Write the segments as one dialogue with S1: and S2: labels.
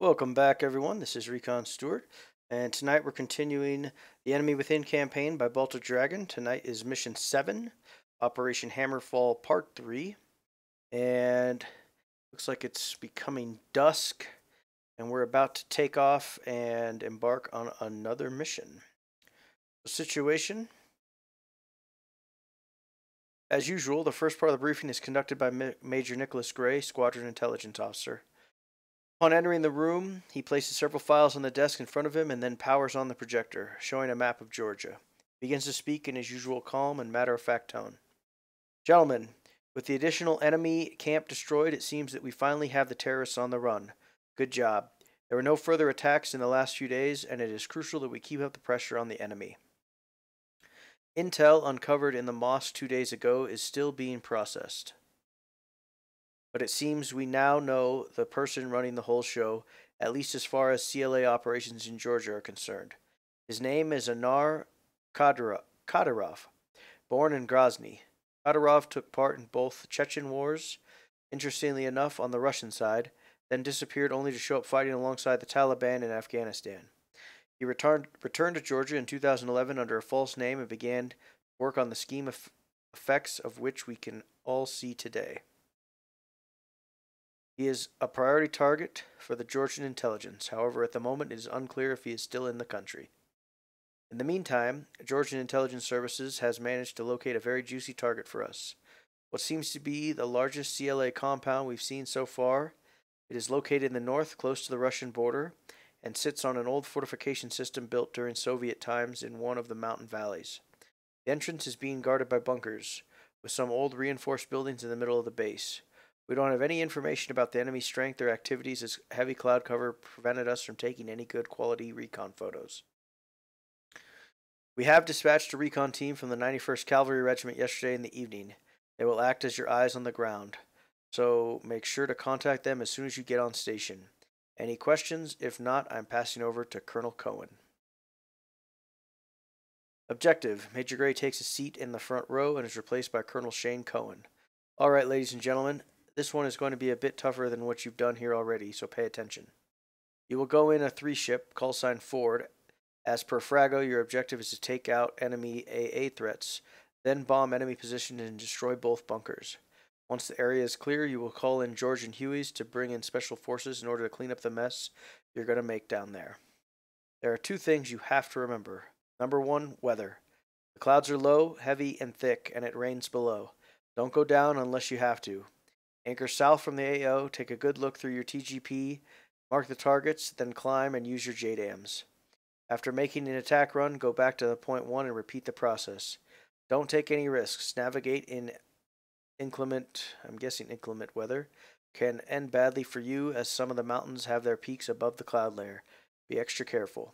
S1: Welcome back, everyone. This is Recon Stewart, and tonight we're continuing the Enemy Within campaign by Baltic Dragon. Tonight is Mission 7, Operation Hammerfall Part 3, and looks like it's becoming dusk, and we're about to take off and embark on another mission. The situation: as usual, the first part of the briefing is conducted by Major Nicholas Gray, Squadron Intelligence Officer. Upon entering the room, he places several files on the desk in front of him and then powers on the projector, showing a map of Georgia. He begins to speak in his usual calm and matter-of-fact tone. Gentlemen, with the additional enemy camp destroyed, it seems that we finally have the terrorists on the run. Good job. There were no further attacks in the last few days, and it is crucial that we keep up the pressure on the enemy. Intel uncovered in the mosque 2 days ago is still being processed, but it seems we now know the person running the whole show, at least as far as CLA operations in Georgia are concerned. His name is Anar Kadyrov, born in Grozny. Kadyrov took part in both Chechen wars, interestingly enough on the Russian side, then disappeared only to show up fighting alongside the Taliban in Afghanistan. He returned to Georgia in 2011 under a false name and began work on the scheme effects of which we can all see today. He is a priority target for the Georgian intelligence. However, at the moment it is unclear if he is still in the country. In the meantime, Georgian intelligence services has managed to locate a very juicy target for us. What seems to be the largest CLA compound we've seen so far. It is located in the north, close to the Russian border, and sits on an old fortification system built during Soviet times in one of the mountain valleys. The entrance is being guarded by bunkers, with some old reinforced buildings in the middle of the base. We don't have any information about the enemy's strength or activities, as heavy cloud cover prevented us from taking any good quality recon photos. We have dispatched a recon team from the 91st Cavalry Regiment yesterday in the evening. They will act as your eyes on the ground, so make sure to contact them as soon as you get on station. Any questions? If not, I'm passing over to Colonel Cohen. Objective: Major Gray takes a seat in the front row and is replaced by Colonel Shane Cohen. Alright, ladies and gentlemen, this one is going to be a bit tougher than what you've done here already, so pay attention. You will go in a 3-ship, call sign Ford. As per Frago, your objective is to take out enemy AA threats, then bomb enemy positions and destroy both bunkers. Once the area is clear, you will call in Georgian Hueys to bring in special forces in order to clean up the mess you're going to make down there. There are 2 things you have to remember. Number 1, weather. The clouds are low, heavy, and thick, and it rains below. Don't go down unless you have to. Anchor south from the AO, take a good look through your TGP, mark the targets, then climb and use your JDAMs. After making an attack run, go back to point 1 and repeat the process. Don't take any risks. Navigate in inclement weather can end badly for you, as some of the mountains have their peaks above the cloud layer. Be extra careful.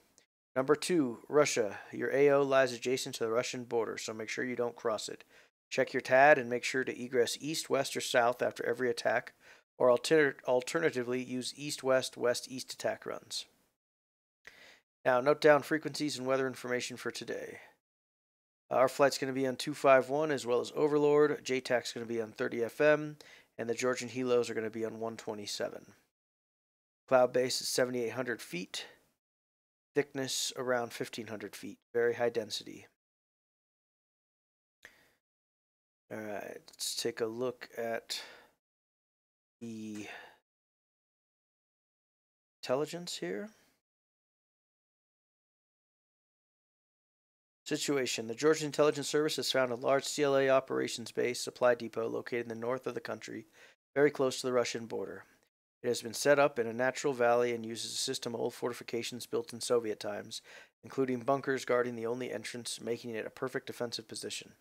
S1: Number 2, Russia. Your AO lies adjacent to the Russian border, so make sure you don't cross it. Check your TAD and make sure to egress east, west, or south after every attack, or alternatively use east-west, west-east attack runs. Now, note down frequencies and weather information for today. Our flight's going to be on 251 as well as Overlord. JTAC's going to be on 30 FM, and the Georgian Helos are going to be on 127. Cloud base is 7,800 feet. Thickness around 1,500 feet. Very high density. Alright, let's take a look at the intelligence here. Situation: the Georgian Intelligence Service has found a large CLA operations base supply depot located in the north of the country, very close to the Russian border. It has been set up in a natural valley and uses a system of old fortifications built in Soviet times, including bunkers guarding the only entrance, making it a perfect defensive position.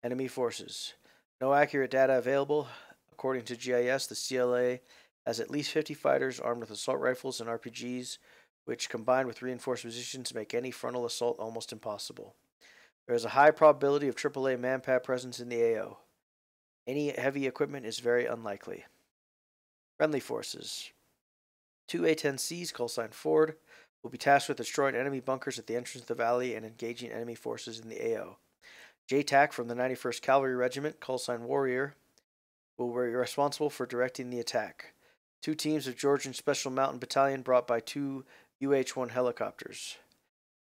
S1: Enemy forces: no accurate data available. According to GIS, the CLA has at least 50 fighters armed with assault rifles and RPGs, which combined with reinforced positions make any frontal assault almost impossible. There is a high probability of AAA manpad presence in the AO. Any heavy equipment is very unlikely. Friendly forces: 2 A-10cs, call sign Ford, will be tasked with destroying enemy bunkers at the entrance of the valley and engaging enemy forces in the AO. JTAC from the 91st Cavalry Regiment, call sign Warrior, will be responsible for directing the attack. 2 teams of Georgian Special Mountain Battalion brought by 2 UH-1 helicopters.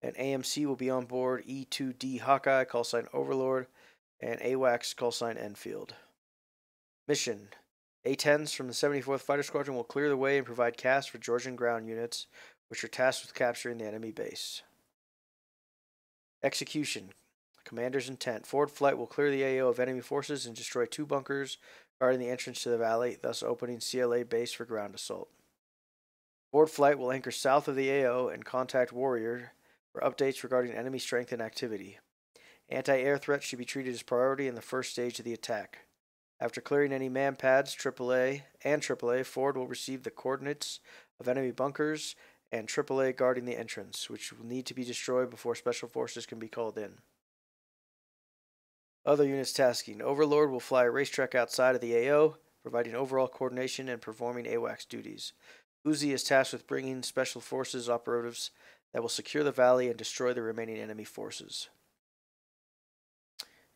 S1: An A-10c will be on board E-2D Hawkeye, callsign Overlord, and AWACS, callsign Enfield. Mission. A-10s from the 74th Fighter Squadron will clear the way and provide CAS for Georgian ground units, which are tasked with capturing the enemy base. Execution. Commander's intent. Forward flight will clear the AO of enemy forces and destroy 2 bunkers guarding the entrance to the valley, thus opening CLA base for ground assault. Forward flight will anchor south of the AO and contact Warrior for updates regarding enemy strength and activity. Anti-air threats should be treated as priority in the first stage of the attack. After clearing any man pads, AAA, Forward will receive the coordinates of enemy bunkers and AAA guarding the entrance, which will need to be destroyed before special forces can be called in. Other units tasking. Overlord will fly a racetrack outside of the AO, providing overall coordination and performing AWACS duties. Uzi is tasked with bringing special forces operatives that will secure the valley and destroy the remaining enemy forces.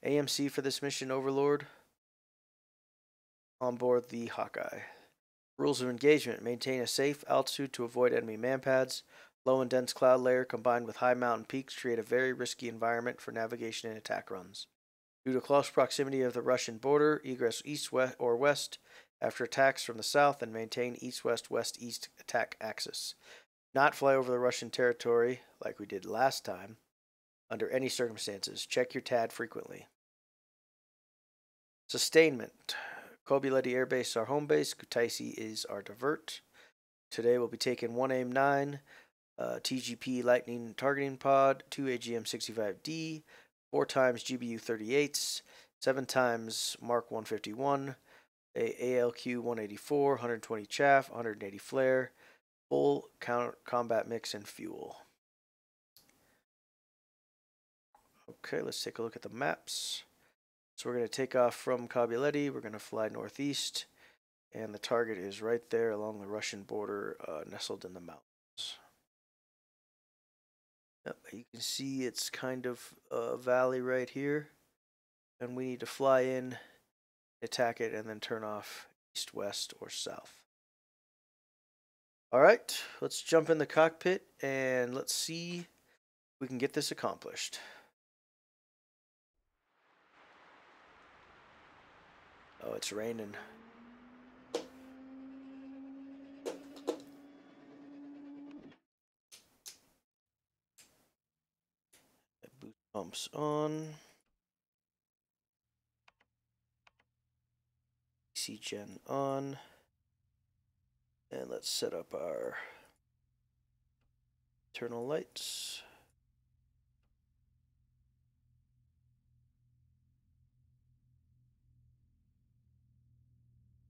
S1: A-10c for this mission, Overlord. On board the Hawkeye. Rules of engagement. Maintain a safe altitude to avoid enemy manpads. Low and dense cloud layer combined with high mountain peaks create a very risky environment for navigation and attack runs. Due to close proximity of the Russian border, egress east, west, or west after attacks from the south and maintain east-west, west-east attack axis. Not fly over the Russian territory, like we did last time, under any circumstances. Check your TAD frequently. Sustainment. Kobileti Air Base is our home base. Kutaisi is our divert. Today we'll be taking 1 AIM-9, TGP Lightning Targeting Pod, 2 AGM-65D, 4 times GBU-38s, 7 times Mark 151, a ALQ-184, 120 chaff, 180 flare, full combat mix and fuel. Okay, let's take a look at the maps. So we're going to take off from Kobileti. We're going to fly northeast, and the target is right there along the Russian border, nestled in the mountains. Yep, you can see it's kind of a valley right here, and we need to fly in, attack it, and then turn off east, west, or south. Alright, let's jump in the cockpit, and let's see if we can get this accomplished. Oh, it's raining. Boost pumps on. DC gen on. And let's set up our internal lights.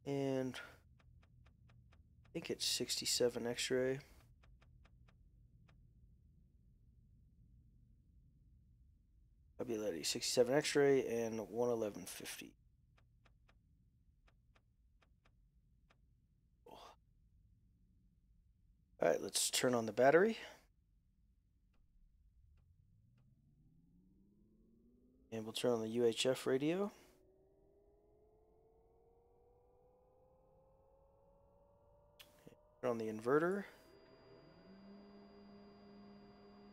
S1: And I think it's 67 X-ray. Ability 67 X-ray and 11150. Alright, let's turn on the battery. And we'll turn on the UHF radio. Turn on the inverter.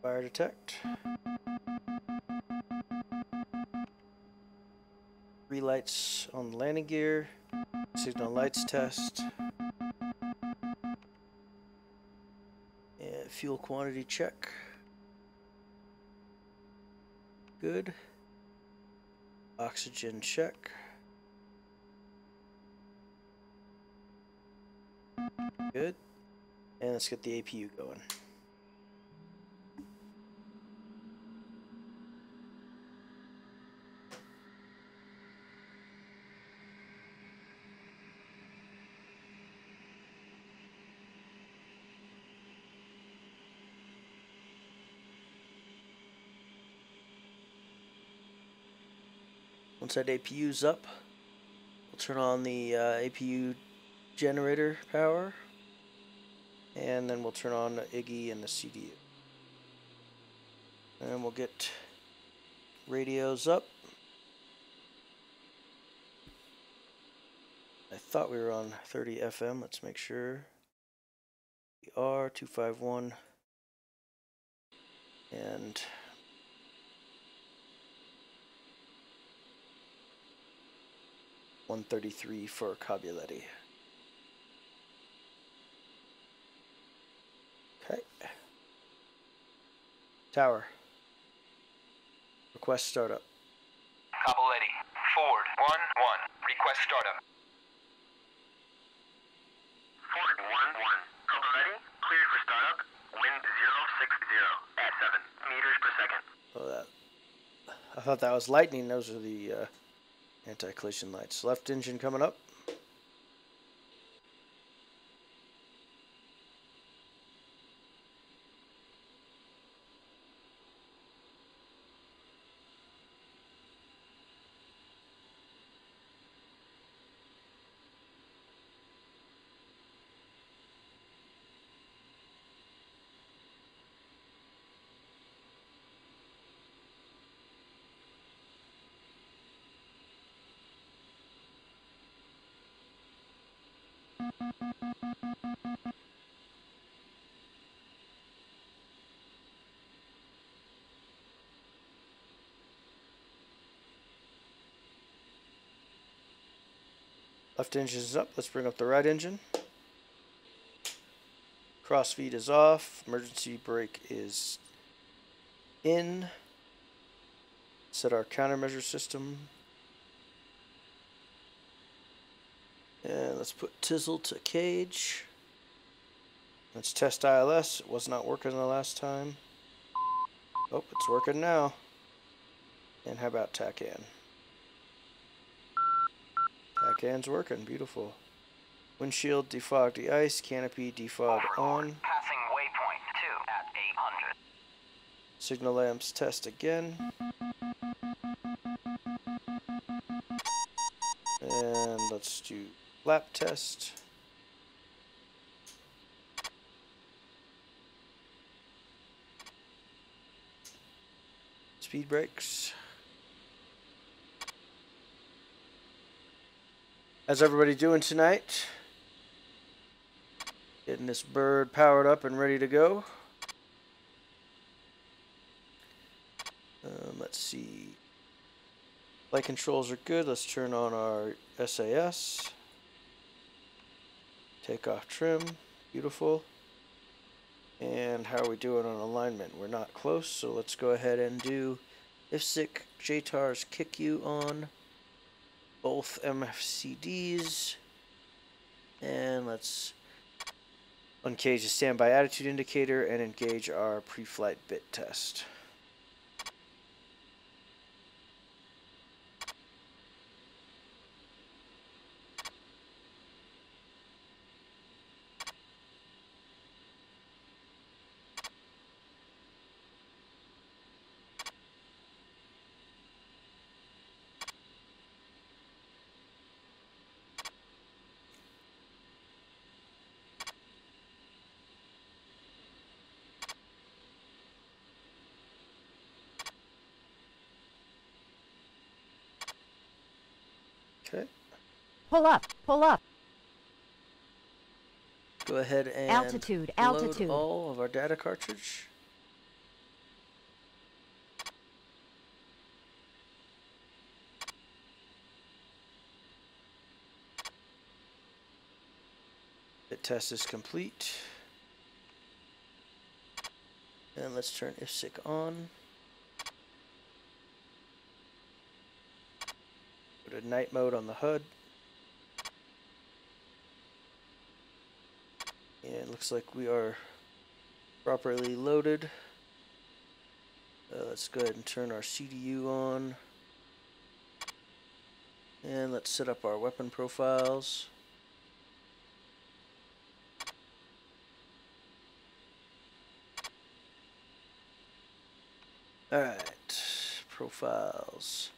S1: Fire detect. 3 lights on the landing gear. Signal lights test. And fuel quantity check. Good. Oxygen check. Good. And let's get the APU going. Once that APU's up, we'll turn on the APU generator power, and then we'll turn on the IGI and the CDU. And we'll get radios up. I thought we were on 30 FM. Let's make sure. We are 251. And $133 for Cabuletti. Okay. Tower. Request startup.
S2: Cabuletti. Forward 1-1. Request startup. Forward 1-1. Cabuletti. Cleared for startup. Wind 060 at 7 meters per second.
S1: Oh, I thought that was lightning. Those are the anti-collision lights. Left engine coming up. Left engine is up. Let's bring up the right engine. Cross feed is off. Emergency brake is in. Set our countermeasure system. And let's put Tizzle to cage. Let's test ILS. It was not working the last time. Oh, it's working now. And how about TACAN? TACAN's working. Beautiful. Windshield, defog the ice. Canopy, defog on.
S2: Passing waypoint 2 at 800.
S1: Signal lamps test again. And let's do lap test. Speed brakes. How's everybody doing tonight? Getting this bird powered up and ready to go. Let's see. Flight controls are good. Let's turn on our SAS. Takeoff trim. Beautiful. And how are we doing on alignment? We're not close, so let's go ahead and do IFSIC JTARS kick you on both MFCDs. And let's uncage the standby attitude indicator and engage our pre-flight bit test. Okay.
S3: Pull up, pull up.
S1: Go ahead and
S3: Altitude,
S1: load
S3: altitude.
S1: all of our data cartridge. Bit test is complete. And let's turn IFSIC on. Put a night mode on the HUD. And it looks like we are properly loaded. Let's go ahead and turn our CDU on. And let's set up our weapon profiles. Alright, profiles.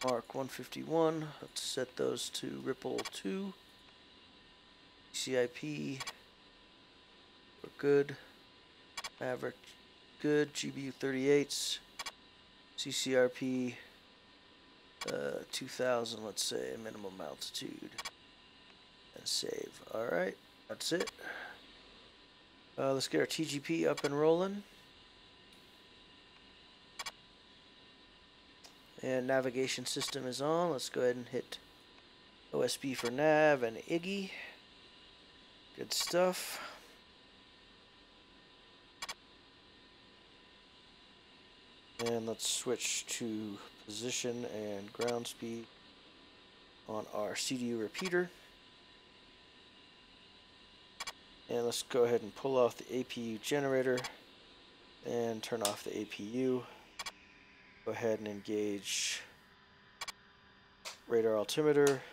S1: Mark 151, let's set those to Ripple 2. CIP, we're good. Maverick, good. GBU 38s. CCRP, 2000, let's say, minimum altitude. And save. Alright, that's it. Let's get our TGP up and rolling. And navigation system is on. Let's go ahead and hit OSB for nav and Iggy. Good stuff. And let's switch to position and ground speed on our CDU repeater. And let's go ahead and pull off the APU generator and turn off the APU. Go ahead and engage radar altimeter,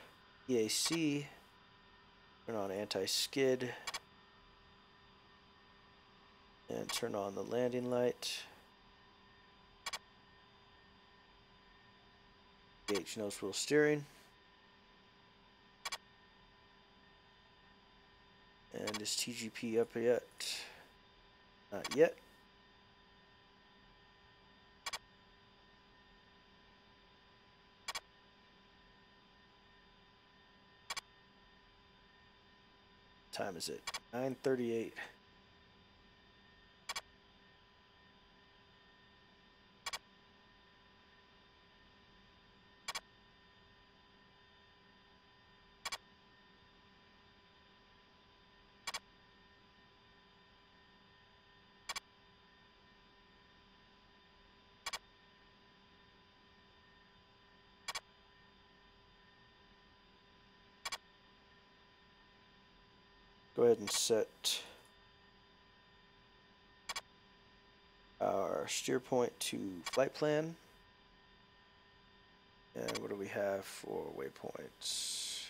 S1: EAC, turn on anti-skid, and turn on the landing light. Engage nose wheel steering. And is TGP up yet? Not yet. What time is it? 9:38. Go ahead and set our steer point to flight plan. And what do we have for waypoints?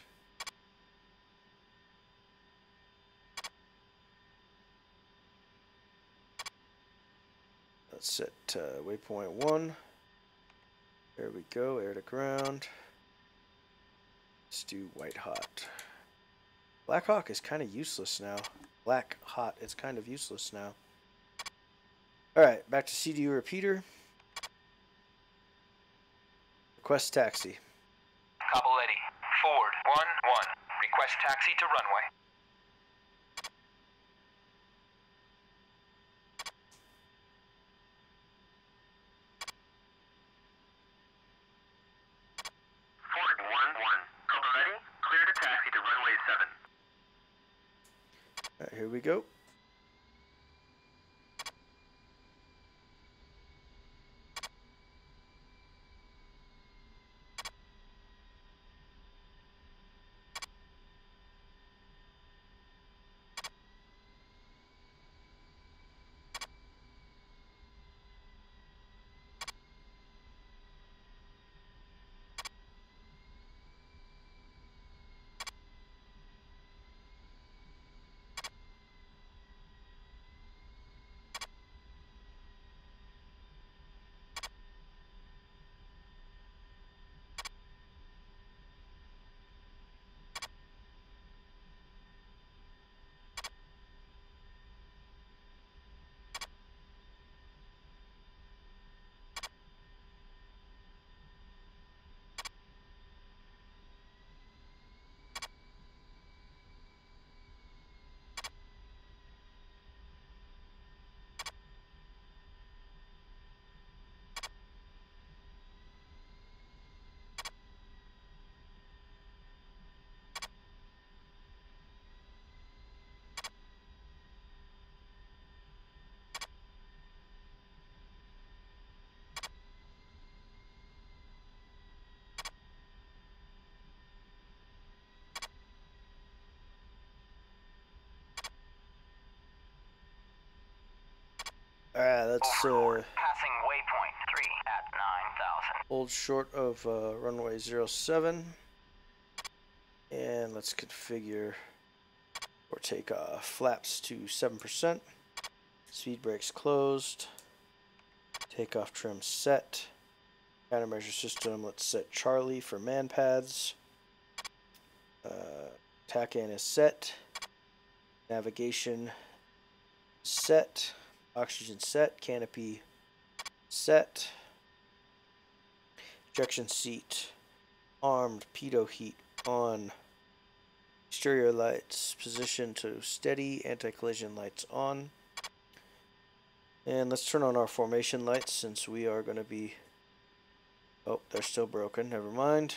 S1: Let's set waypoint 1. There we go, air to ground. Let's do white hot. Black Hawk is kind of useless now. Black hot is kind of useless now. Alright, back to CDU repeater. Request taxi.
S2: Cobble ready. Forward 1-1. Request taxi to runway. Forward 1-1. Cobble ready. Clear to taxi to runway 7.
S1: Alright, here we go. Alright, let's
S2: Passing waypoint 3 at 9,000.
S1: hold short of runway 07. And let's configure for takeoff. Flaps to 7%. Speed brakes closed. Takeoff trim set. Countermeasure system, let's set Charlie for man pads. TACAN is set. Navigation set. Oxygen set. Canopy set. Ejection seat armed. Pitot heat on. Exterior lights position to steady, anti-collision lights on. And let's turn on our formation lights since we are going to be... Oh, they're still broken. Never mind.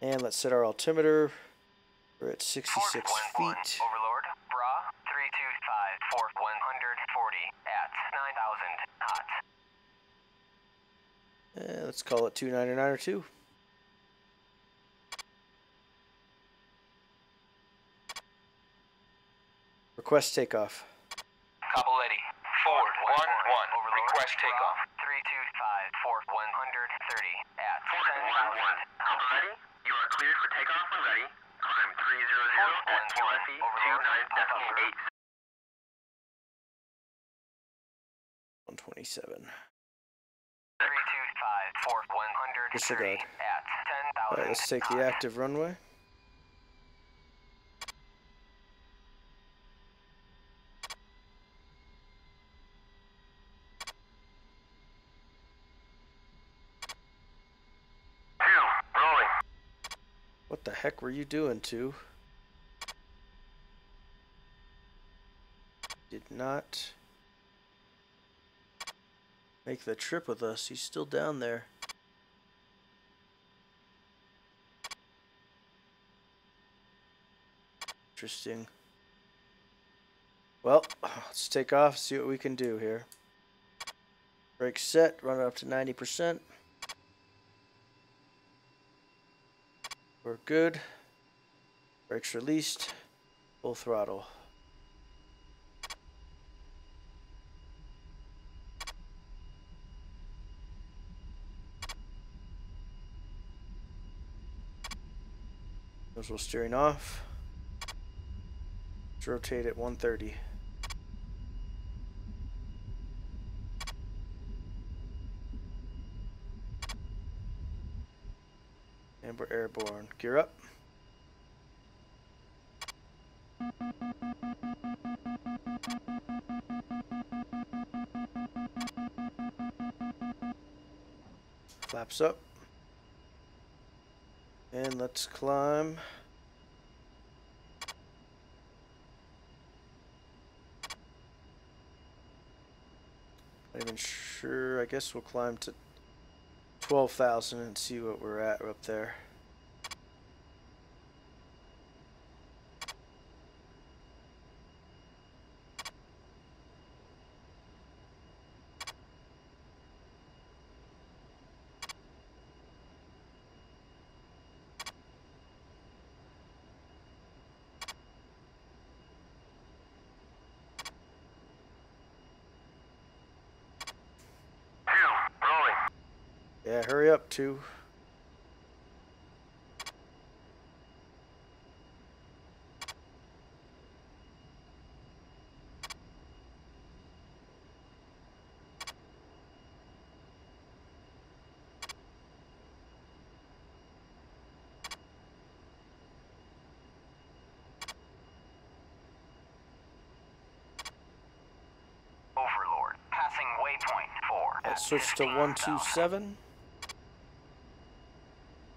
S1: And let's set our altimeter. We're at 66 feet.
S2: Overlord, Bra, 325, Fort 140 at 9,000 knots.
S1: And let's call it 299 or 2. Request takeoff.
S2: Caballetti, Ford 11, request takeoff. 325, Fort 130 at 10,000 knots. Caballetti, you are cleared for takeoff when ready. Climb 300 at QFE 29.8.
S1: 127.
S2: 325, Fort 130
S1: Disregard.
S2: at 10,000
S1: Alright, let's take the active runway. What the heck were you doing, 2? Did not make the trip with us. He's still down there. Interesting. Well, let's take off, see what we can do here. Brakes set, run it up to 90%. We're good. Brakes released. Full throttle. Nozzle steering off. Let's rotate at 130. And we're airborne. Gear up. Flaps up. And let's climb. Not even sure. I guess we'll climb to 12,000 and see what we're at up there. Yeah, hurry up, 2.
S2: Overlord, passing waypoint 4.
S1: Let's switch to 127.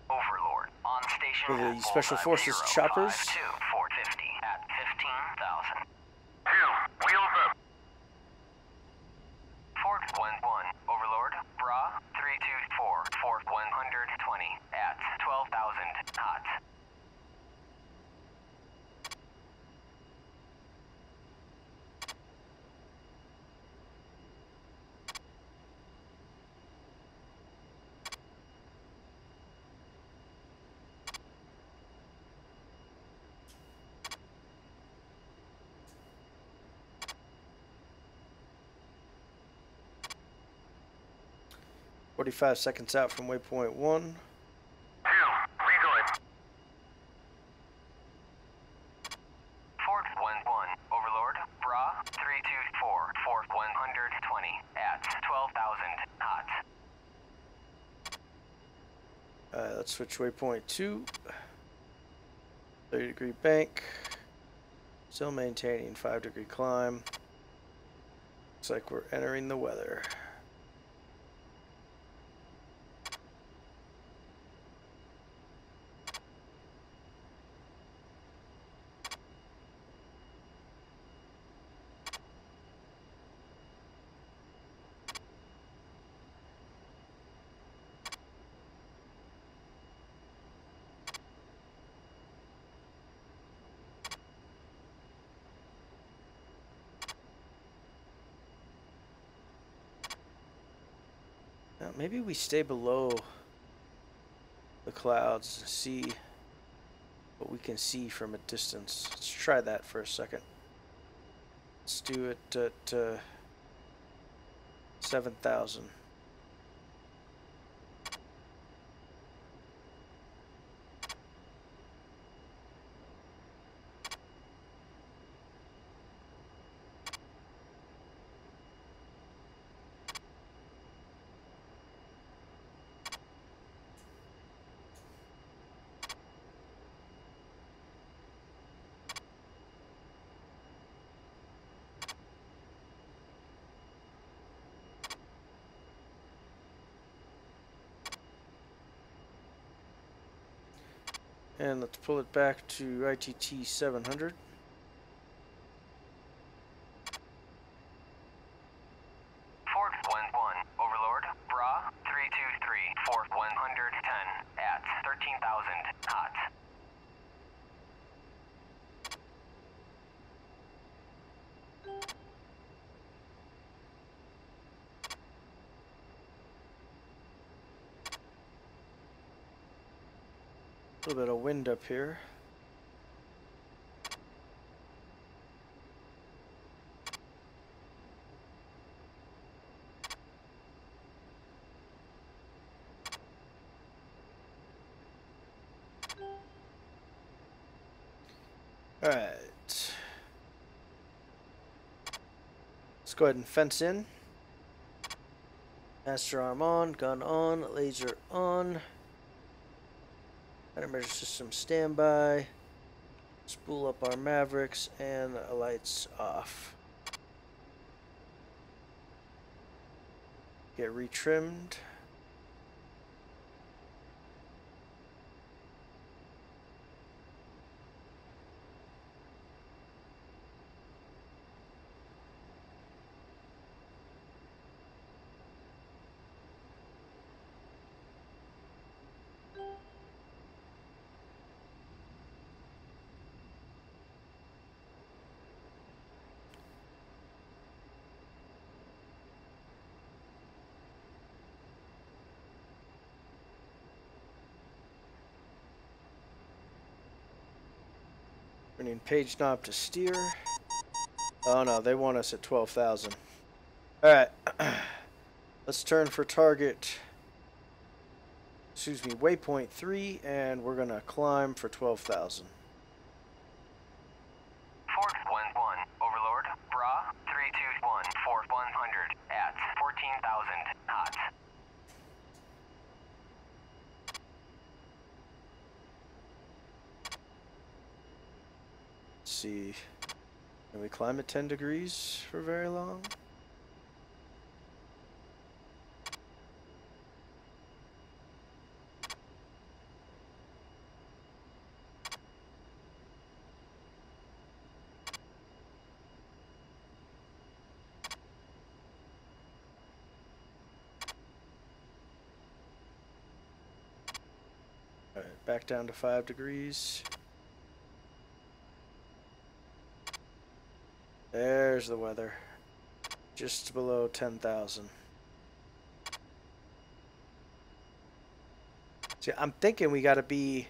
S2: Overlord, on station
S1: For the
S2: at
S1: Special
S2: bullseye
S1: Forces
S2: 052,
S1: choppers.
S2: 450 at 15,000. 2, wheels up. Fort 11, Overlord, Bra, 324, Fort 120 at 12,000 knots.
S1: "45 seconds out from waypoint 1.
S2: 2, rejoin. Fort 11, Overlord, Bra, 324, Fort 120 at 12,000 knots.
S1: Let's switch waypoint 2. 30-degree bank. Still maintaining 5-degree climb. Looks like we're entering the weather. Maybe we stay below the clouds and see what we can see from a distance. Let's try that for a second. Let's do it at 7,000. And let's pull it back to ITT 700.
S2: Fort 1-1, Overlord, Bra 323, Fort 110 at 13,000 knots.
S1: A little bit of wind up here. All right. Let's go ahead and fence in. Master arm on, gun on, laser on. Countermeasure system standby. Spool up our Mavericks and lights off. Get retrimmed. Turning page knob to steer. Oh no, they want us at 12,000. Alright. Let's turn for target. Excuse me, waypoint 3, and we're gonna climb for 12,000.
S2: Fort 1-1, Overlord, Bra 321, Fort 100 at 14,000 knots.
S1: Let's see. Can we climb at 10 degrees for very long? Alright, back down to 5 degrees. There's the weather. Just below 10,000. See, I'm thinking we got to be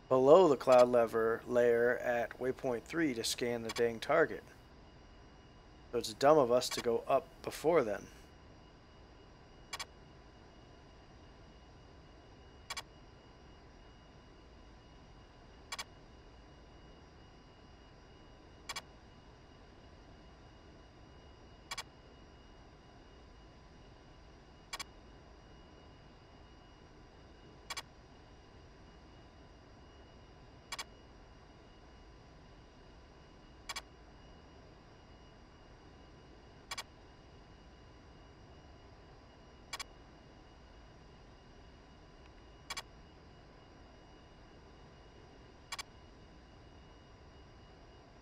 S1: below the cloud layer at waypoint 3 to scan the dang target. So it's dumb of us to go up before then.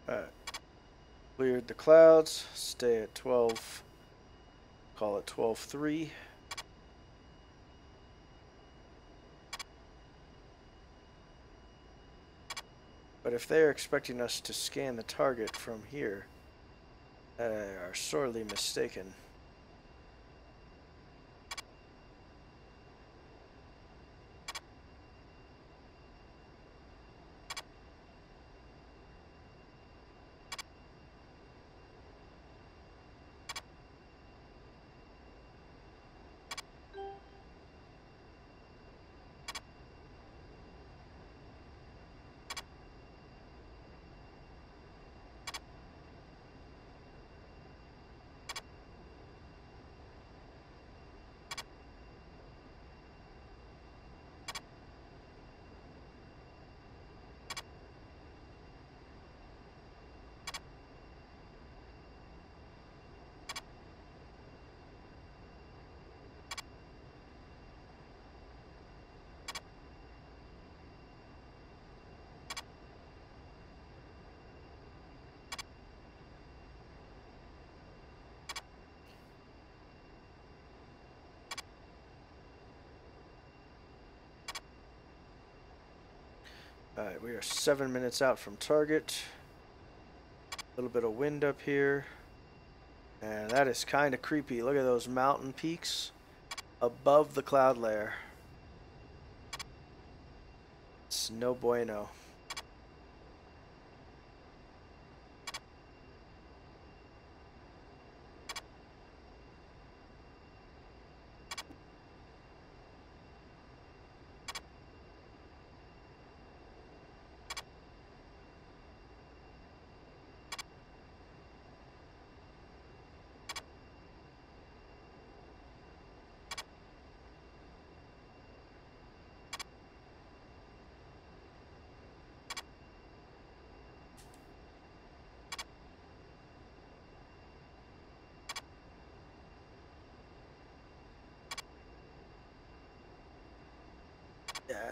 S1: Alright. Cleared the clouds. Stay at 12. Call it 12.3. But if they're expecting us to scan the target from here, they are sorely mistaken. Alright, we are 7 minutes out from target. A little bit of wind up here. And that is kind of creepy. Look at those mountain peaks above the cloud layer. It's no bueno.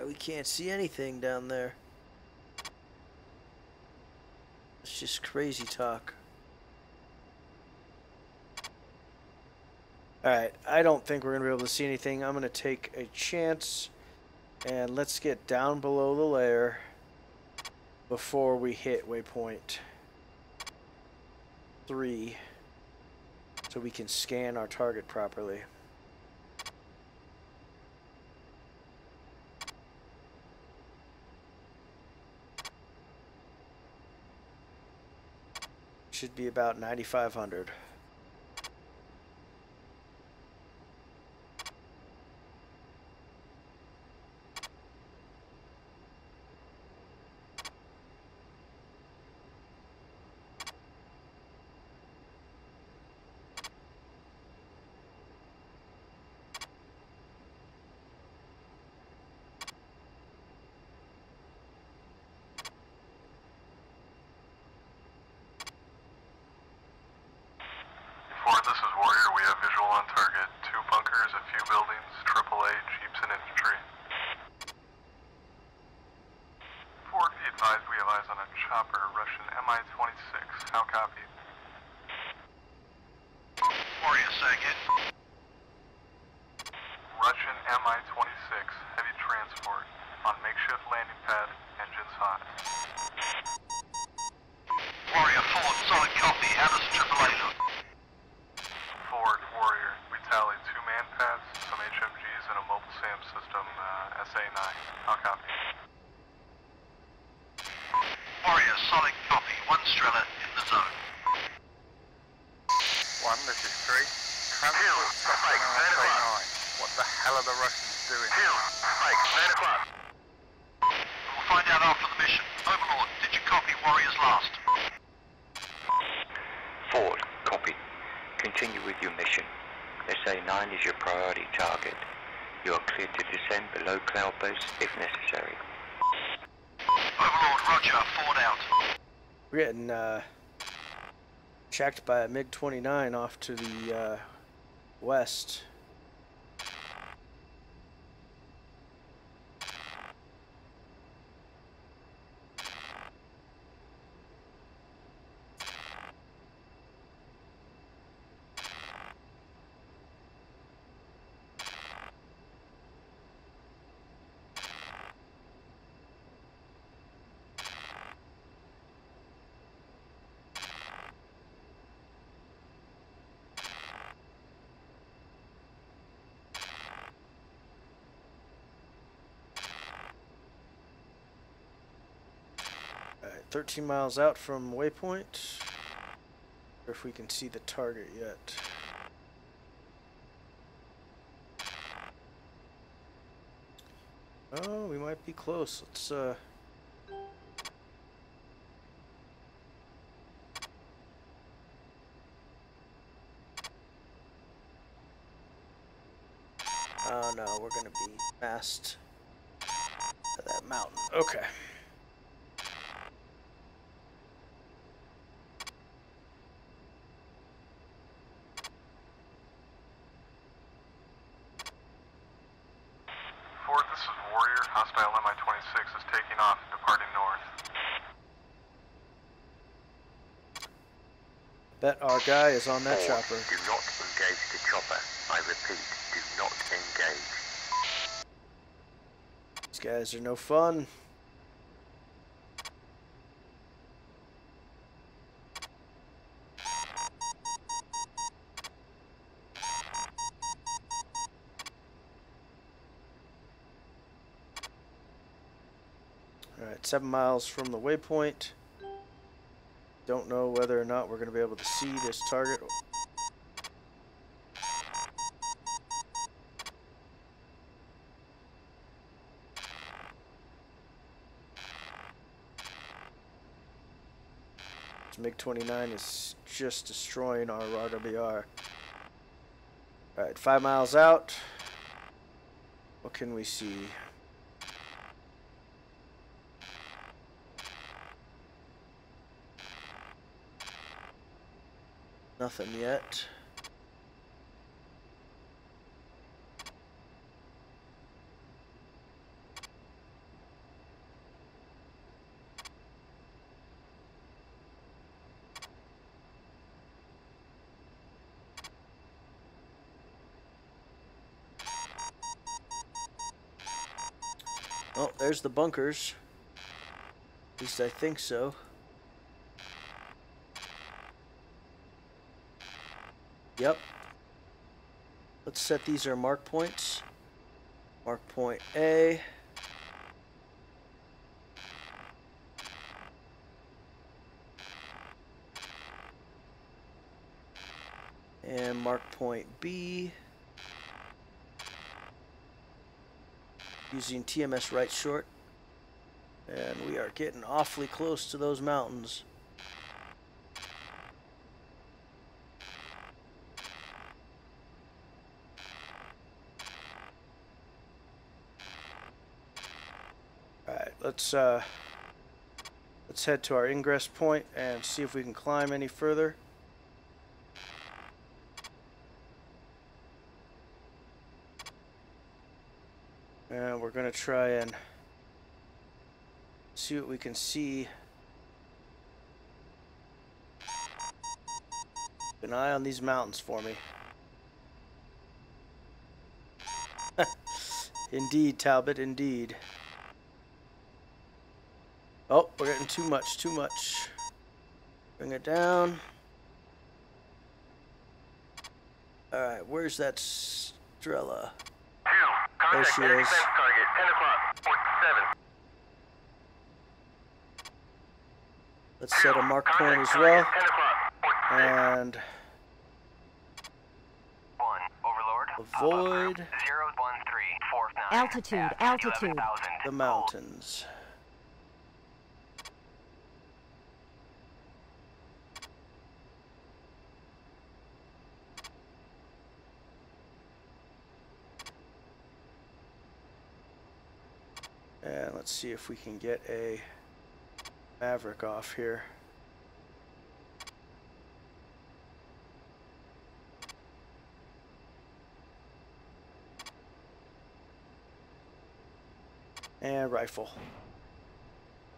S1: We can't see anything down there. It's just crazy talk. Alright, I don't think we're going to be able to see anything. I'm going to take a chance and let's get down below the layer before we hit waypoint 3 so we can scan our target properly. Should be about 9,500.
S4: A-9 is your priority target. You are cleared to descend below cloud base if necessary.
S2: Overlord, roger. Forward out.
S1: We're getting checked by a MiG-29 off to the west. Alright, 13 miles out from waypoint. Or if we can see the target yet. Oh, we might be close. Let's oh no, we're gonna be massed to that mountain. Okay.
S5: Ford, this is Warrior. Hostile Mi-26 is taking off, departing north.
S1: Bet our guy is on that
S4: Ford,
S1: chopper.
S4: do not engage the chopper. I repeat, do not engage.
S1: These guys are no fun. Alright, 7 miles from the waypoint. Don't know whether or not we're going to be able to see this target. This MiG-29 is just destroying our RWR. Alright, 5 miles out. What can we see? Nothing yet. Oh, there's the bunkers. At least I think so. Yep. Let's set these our mark points. Mark point A. And mark point B. Using TMS right short. And we are getting awfully close to those mountains. Alright, let's head to our ingress point and see if we can climb any further. And we're going to try and see what we can see. Keep an eye on these mountains for me. Indeed, Talbot, indeed. Oh, we're getting too much, too much. Bring it down. Alright, where's that Strela? There she is.
S2: Target, 10 o'clock, 47.
S1: Let's set a mark point as well.
S2: 10 o'clock, 46.
S1: And
S2: 1, Overlord.
S1: avoid
S2: 013, 49.
S3: Altitude, altitude.
S2: 11,000.
S1: the mountains. And let's see if we can get a Maverick off here. And rifle.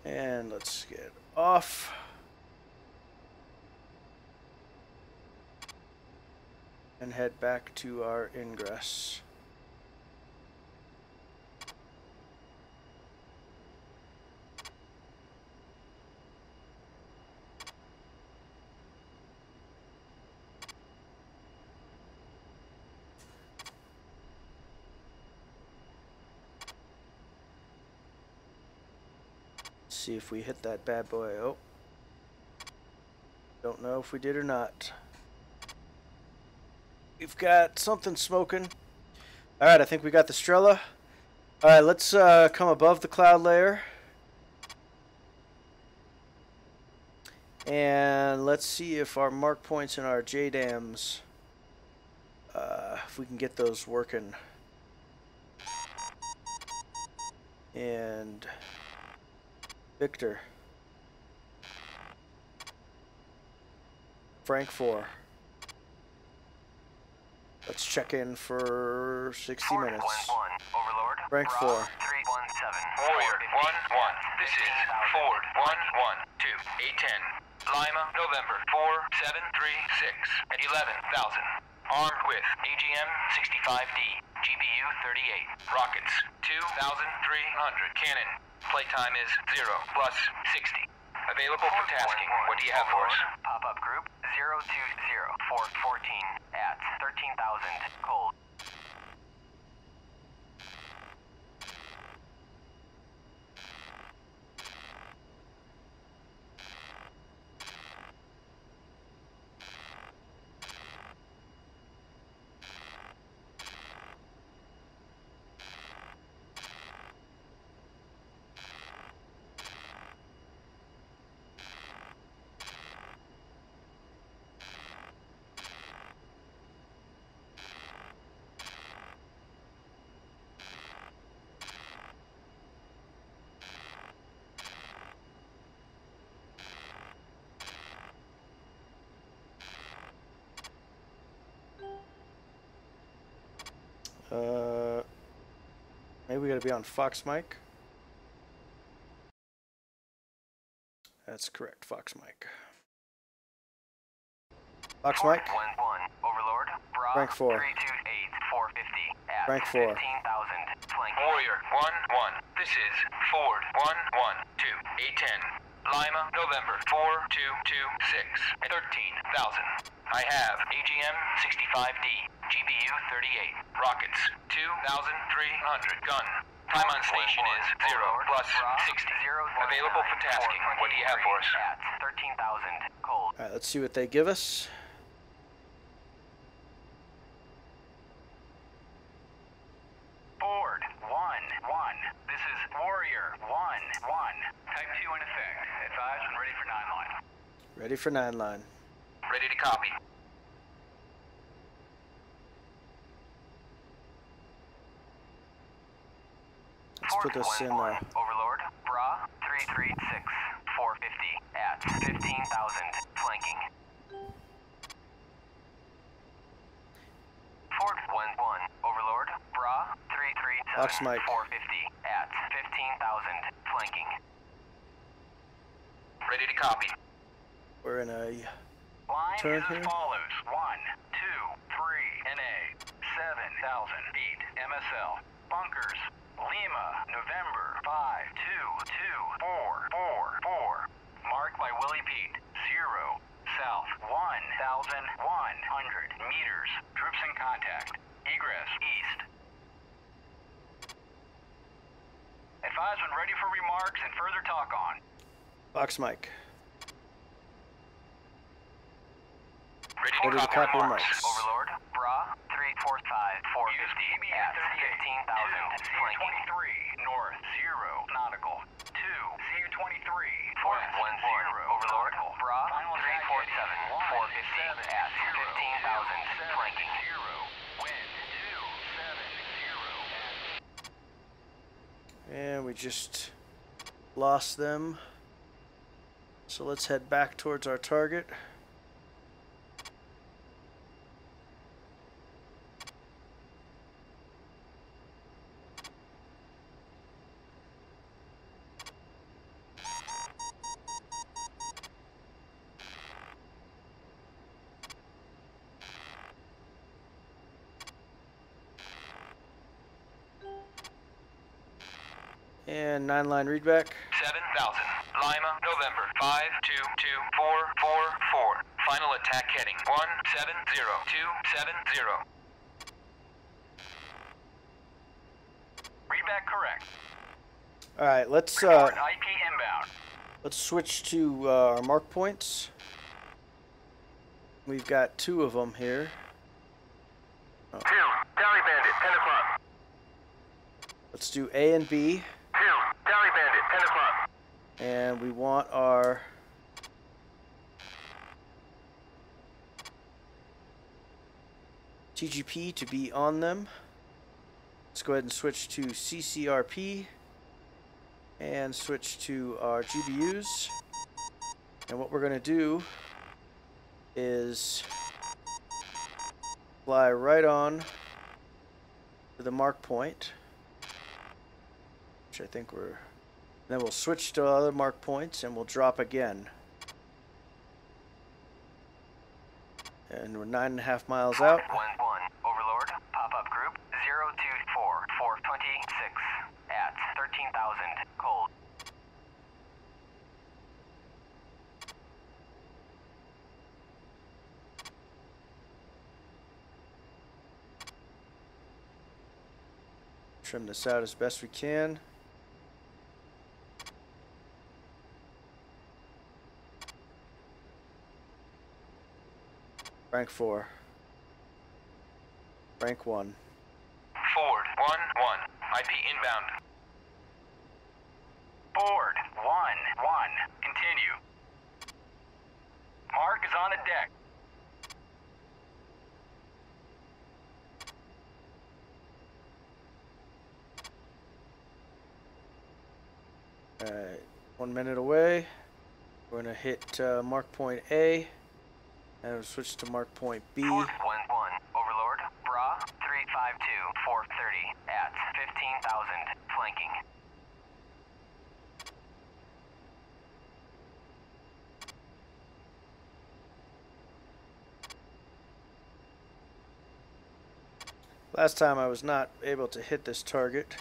S1: And let's get off. And head back to our ingress. See if we hit that bad boy. Oh, don't know if we did or not. We've got something smoking. Alright, I think we got the Strela. Alright, let's come above the cloud layer. And let's see if our mark points and our JDAMs, if we can get those working. And Victor. Frank 4. Let's check in for 60 minutes.
S2: Overlord.
S1: Rank 4.
S2: 317. Warrior 1-1. This is Ford 112. A-10. Lima, November 4736 at 11,000. Armed with AGM-65D, GBU-38. Rockets 2,300. Cannon. Playtime is 0 plus 60. Available for tasking. What do you have for us? Pop-up group 020414 at 13,000 cold.
S1: Maybe we gotta be on Fox Mike. That's correct, Fox Mike. Fox Mike.
S2: 1-1, Overlord. Bra.
S1: Rank 4.
S2: 328, 450 at
S1: Rank 4.
S2: 15,000. Flanking.
S6: Warrior 1-1. This is Ford 1-1 to A-10. Lima, November 4226, 13,000. I have AGM 65D, GBU 38, rockets 2,300, gun. Time on station is 0 plus 60. Available for tasking. What do you have for us?
S2: At 13,000. Cold.
S1: Alright, let's see what they give us.
S2: Ford 1-1. This is Warrior 1-1. Type 2 in effect. Advised and ready for 9-line.
S1: Ready for 9-line.
S6: Ready to copy.
S1: Let's put this in.
S2: Overlord. Bra 336, 450 at 15,000. Flanking. Ford 1-1. Overlord. Bra 337,
S1: Fox Mike.
S2: 450 at 15,000. Flanking.
S6: Ready to copy.
S1: We're in a
S2: Line
S1: turn
S2: is as
S1: here.
S2: follows. 1, 2, 3, NA, 7,000 feet, MSL, bunkers, Lima, November, 5, 2, 2, 4, 4, 4, marked by Willie Pete, 0, south, 1,100 meters, troops in contact, egress, east. Advise when ready for remarks and further talk on.
S1: Fox Mike.
S6: Ready
S1: Ready to copy
S6: remarks.
S1: remarks.
S2: Overlord, Bra, 345, 450 at 15,000. Flanking. 23, north, 0, nautical. 2, CU-23, Ford 1-0, Overlord, Bra, 347, 450 at 15,000. Flanking. 0, wind, 270.
S1: And we just lost them. So let's head back towards our target. And 9-line readback.
S6: 7,000. Lima, November 522444. Final attack heading 170270.
S2: Readback correct.
S1: All right, let's
S2: Report IP inbound.
S1: let's switch to our mark points. We've got 2 of them here.
S5: 2, Tally Bandit, 10 o'clock.
S1: Let's do A and B,
S5: 2, Tally Bandit, 10 o'clock.
S1: and we want our TGP to be on them. Let's go ahead and switch to CCRP and switch to our GBUs. And what we're going to do is fly right on to the mark point, which I think we're... Then we'll switch to other mark points and we'll drop again. And we're 9.5 miles out.
S2: 1-1, Overlord, pop-up group, 024, 426, at 13,000, cold.
S1: Trim this out as best we can. Rank 4. Rank 1.
S6: Ford 1-1. IP inbound.
S2: Board, 1-1, continue. Mark is on the deck.
S1: Alright, 1 minute away. We're going to hit mark point A. And we'll switch to mark point B.
S2: Ford 1-1, Overlord, Bra, 352, 430 at 15,000, flanking.
S1: Last time I was not able to hit this target.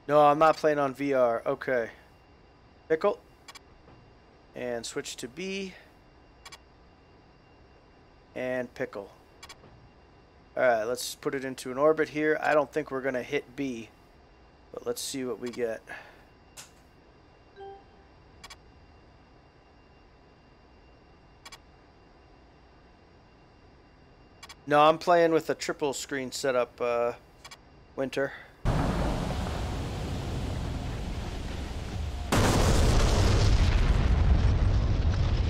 S1: No, I'm not playing on VR. Okay. Pickle. And switch to B. And pickle. Alright, let's put it into an orbit here. I don't think we're going to hit B. But let's see what we get. No, I'm playing with a triple screen setup, Winter.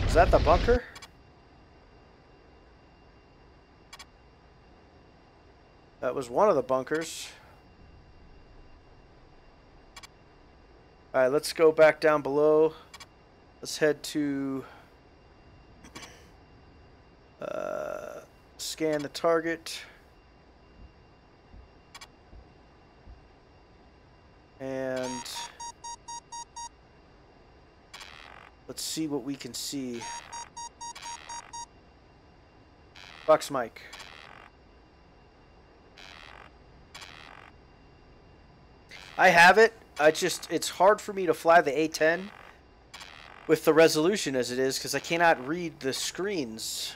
S1: Is that the bunker? That was one of the bunkers. Alright, let's go back down below. Let's head to... scan the target. And... let's see what we can see. Fox Mike. I have it. It's hard for me to fly the A-10 with the resolution as it is because I cannot read the screens.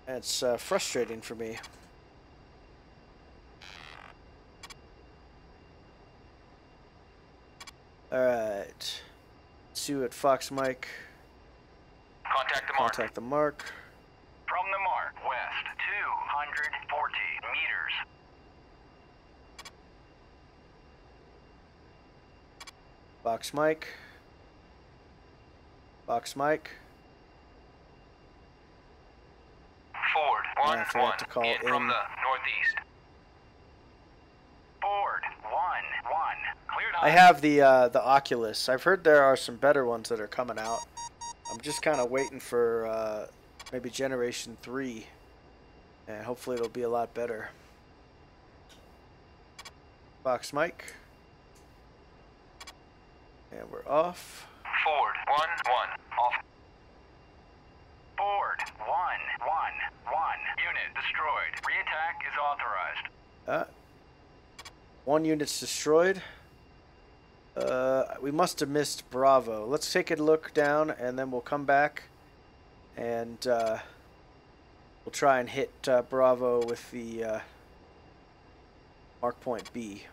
S1: It's frustrating for me. Alright. Let's see what Fox Mike.
S6: Contact the mark.
S1: Contact the mark.
S2: From the mark, west 240 meters.
S1: Fox Mike. Fox Mike.
S6: Forward,
S1: I forgot to call
S6: in from
S1: in.
S6: the northeast.
S2: Forward 1-1. Cleared
S1: I have the Oculus. I've heard there are some better ones that are coming out. I'm just kind of waiting for maybe Generation 3, and hopefully it'll be a lot better. Fox Mike. And we're off.
S6: Forward, 1-1. Off.
S2: Forward 1-1-1. Unit destroyed. Re-attack is authorized.
S1: One unit's destroyed. We must have missed Bravo. Let's take a look down, and then we'll come back, and we'll try and hit Bravo with the mark point B.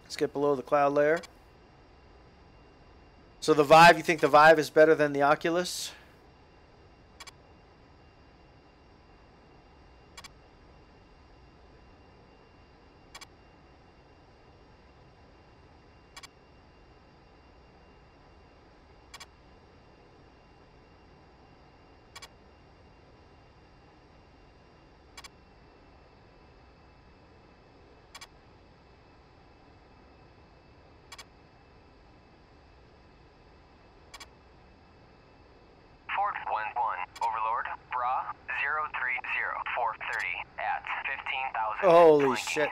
S1: Let's get below the cloud layer. So the Vive, you think the Vive is better than the Oculus?
S2: Ford 1-1. Overlord. Bra 030-430 at 15,000.
S1: Holy shit.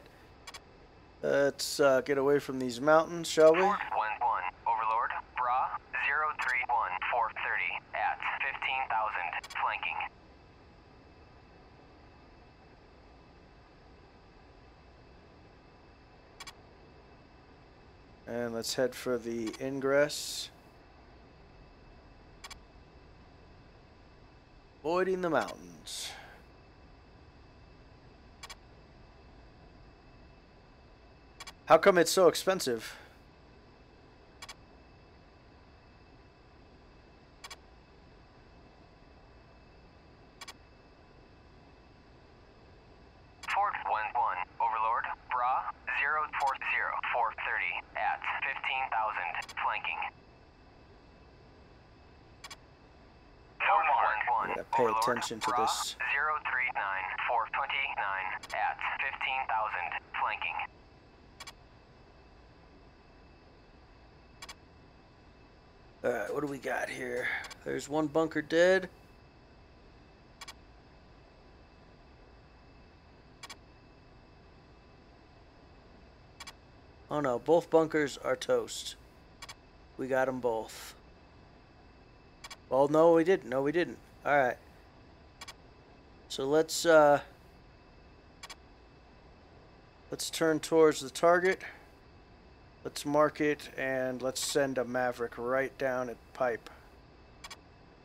S1: Let's get away from these mountains, shall we?
S2: Ford 1-1. Overlord. Bra 031-430 at 15,000. Flanking.
S1: And let's head for the Egress. Avoiding the mountains. How come it's so expensive?
S2: Ford 1-1. Overlord. Bra 040-430 at 15,000. Flanking. Ford 1-1.
S1: Gotta pay attention to this.
S2: 039-429 at 15,000. Flanking.
S1: Alright, what do we got here? There's one bunker dead. Oh no, both bunkers are toast. We got them both. Well, no, we didn't. No, we didn't. All right. So let's turn towards the target. Let's mark it, and let's send a Maverick right down at pipe.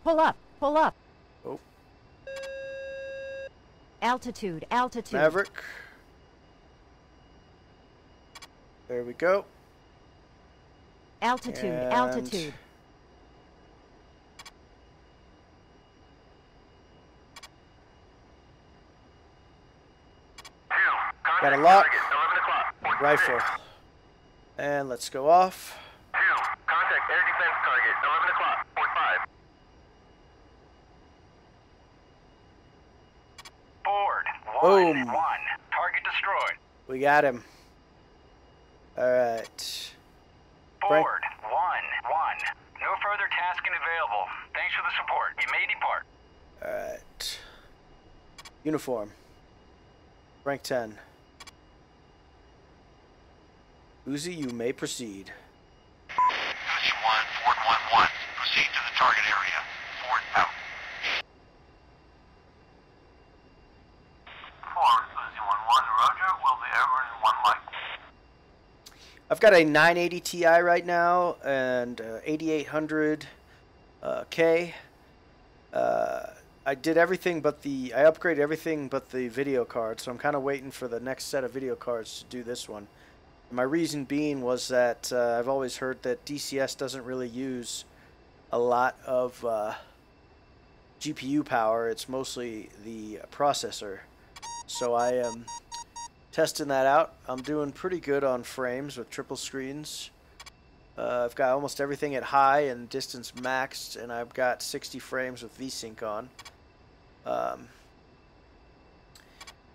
S3: Pull up. Pull up.
S1: Oh.
S3: Altitude. Altitude.
S1: Maverick. There we go.
S3: Altitude.
S1: And
S3: Altitude.
S1: got a lock. Rifle. And let's go off.
S2: 2, contact air defense target, 11 o'clock, port 5. Board, 1,
S1: Boom.
S2: 1, target destroyed.
S1: We got him. Alright.
S2: Board, 1, 1, no further tasking available. Thanks for the support. You may depart.
S1: Alright. Uniform. Rank 10. Uzi, you may proceed.
S5: Uzi 1, Ford 1-1. Proceed to the target area. Ford out. Ford, Uzi 1-1, roger. Will be ever in 1 light.
S1: I've got a 980 Ti right now and 8800 K. I did everything but I upgraded everything but the video card, so I'm kind of waiting for the next set of video cards to do this one. My reason being was that I've always heard that DCS doesn't really use a lot of GPU power. It's mostly the processor. So I am testing that out. I'm doing pretty good on frames with triple screens. I've got almost everything at high and distance maxed, and I've got 60 frames with VSync on.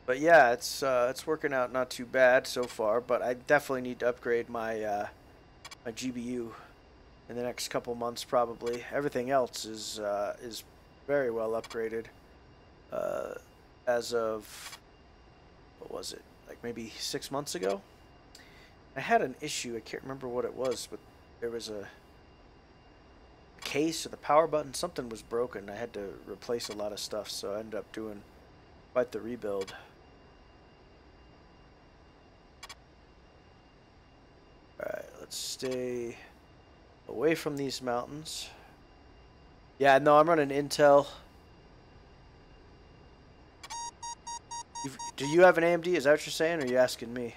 S1: But yeah, it's working out not too bad so far. But I definitely need to upgrade my my GPU in the next couple months probably. Everything else is very well upgraded. As of what was it? Like maybe 6 months ago. I had an issue. I can't remember what it was, but there was a case or the power button. Something was broken. I had to replace a lot of stuff, so I ended up doing quite the rebuild. Alright, let's stay away from these mountains. Yeah, no, I'm running Intel. Do you have an AMD? Is that what you're saying, or are you asking me?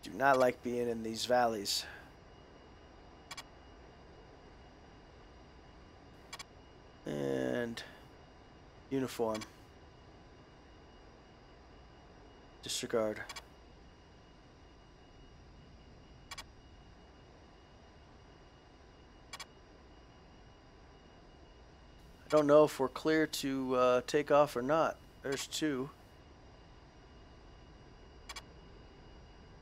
S1: Do not like being in these valleys. And uniform. Disregard. I don't know if we're clear to take off or not. There's 2.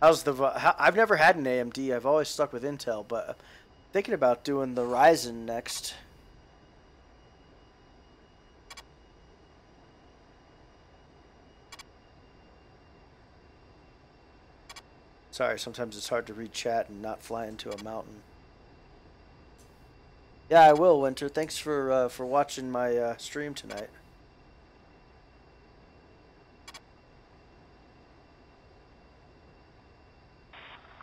S1: How's the? I've never had an AMD. I've always stuck with Intel, but I'm thinking about doing the Ryzen next. Sorry, sometimes it's hard to read chat and not fly into a mountain. Yeah, I will, Winter. Thanks for watching my stream tonight.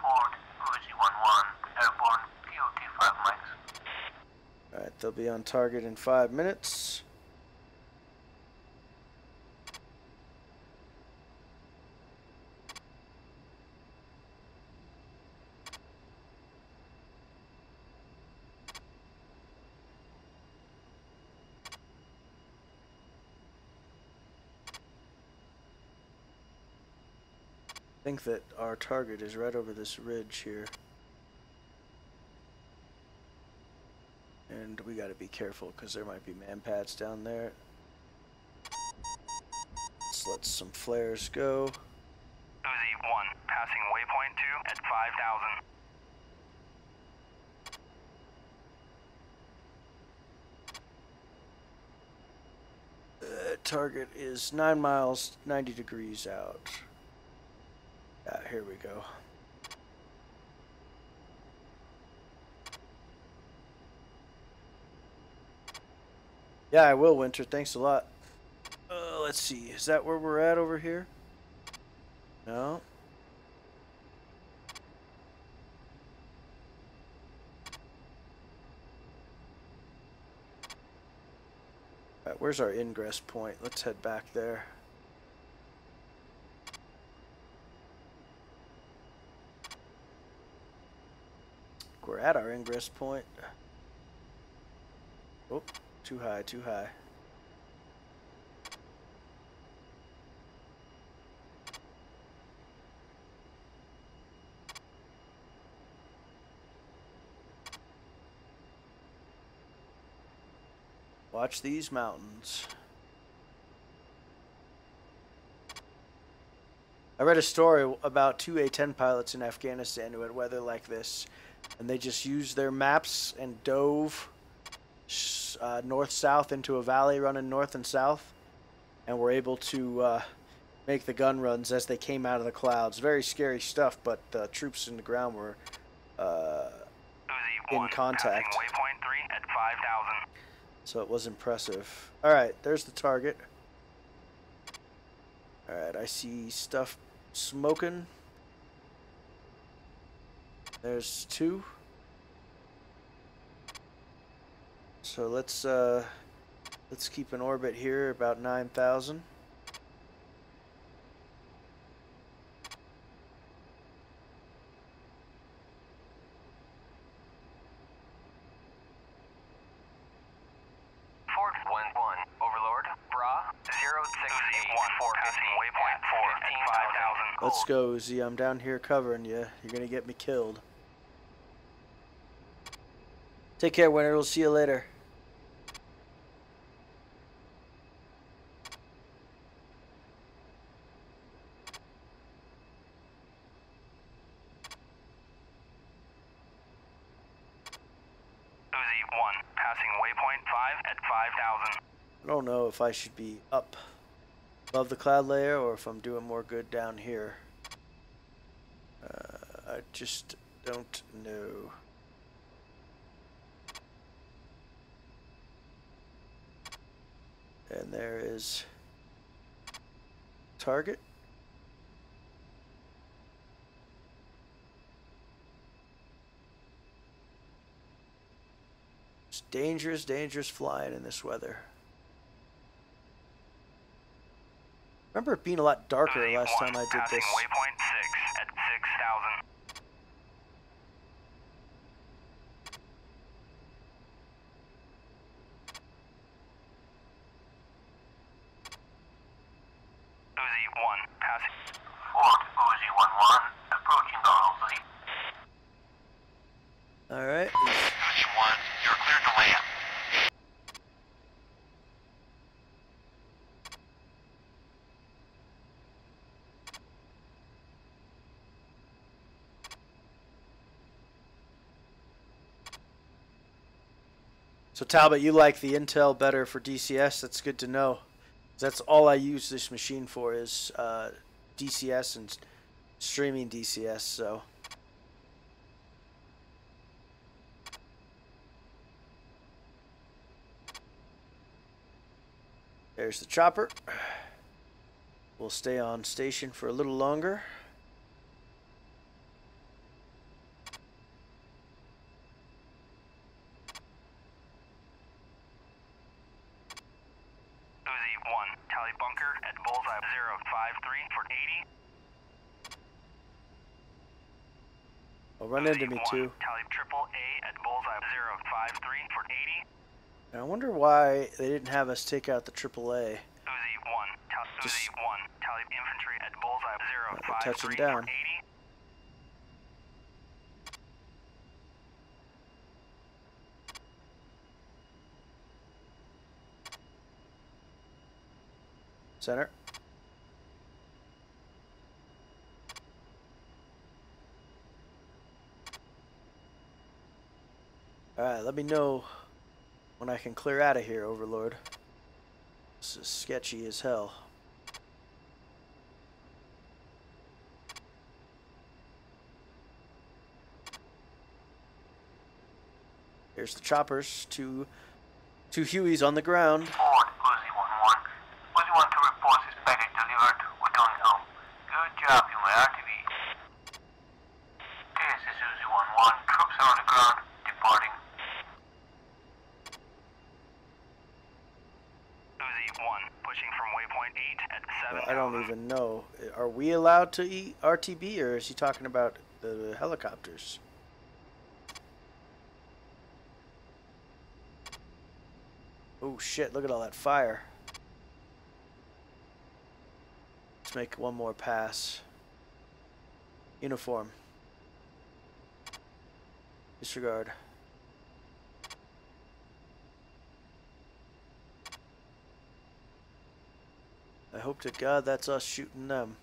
S5: Ford, Uzi 1-1, airborne, POT 5 mics.
S1: Alright, they'll be on target in 5 minutes. I think that our target is right over this ridge here. And we gotta be careful because there might be man pads down there. Let's let some flares go.
S2: Uzi 1, passing waypoint 2 at 5,000.
S1: target is 9 miles, 90 degrees out. Here we go. Yeah, I will, Winter. Thanks a lot. Let's see. Is that where we're at over here? No. Alright, where's our ingress point? Let's head back there. We're at our ingress point. Oh, too high, too high. Watch these mountains. I read a story about 2 A-10 pilots in Afghanistan who had weather like this, and they just used their maps and dove north-south into a valley running north and south, and were able to make the gun runs as they came out of the clouds. Very scary stuff, but the troops in the ground were in contact.
S5: Waypoint 3 at 5,000.
S1: So it was impressive. Alright, there's the target. Alright, I see stuff smoking. There's 2. So let's keep an orbit here about 9,000. Let's go, Uzi. I'm down here covering you. You're gonna get me killed. Take care, Winter. We'll see you later.
S5: Uzi 1, passing waypoint 5 at 5,000.
S1: I don't know if I should be up above the cloud layer or if I'm doing more good down here. I just don't know. And there is target. It's dangerous, dangerous flying in this weather. Remember it being a lot darker last time I did this.
S5: Waypoint 6 at 6,000. Uzi 1, passing. Fort Uzi 1-1, approaching the Halsey.
S1: Alright.
S5: Uzi 1, you're cleared to land.
S1: So Talbot, you like the intel better for DCS? That's good to know. That's all I use this machine for is DCS and streaming DCS. So there's the chopper. We'll stay on station for a little longer. Run into me too.
S5: Tally triple A at bullseye 053 for 80.
S1: And I wonder why they didn't have us take out the triple A.
S5: Uzi 1, Uzi 1, tally infantry at bullseye 053
S1: touching down.
S5: for 80.
S1: Center. Alright, let me know when I can clear out of here, Overlord. This is sketchy as hell. Here's the choppers. Two Hueys on the ground.
S5: Ford, Uzi 1-1. Uzi 1 to report suspected delivered. We're going home. Good job, you my RTV. This is Uzi 1-1. Troops are on the ground. Departing. Uzi 1, pushing from waypoint 8 at 7.
S1: I don't even know. Are we allowed to eat RTB, or is he talking about the helicopters? Oh shit, look at all that fire. Let's make one more pass. Uniform. Disregard. I hope to God that's us shooting them.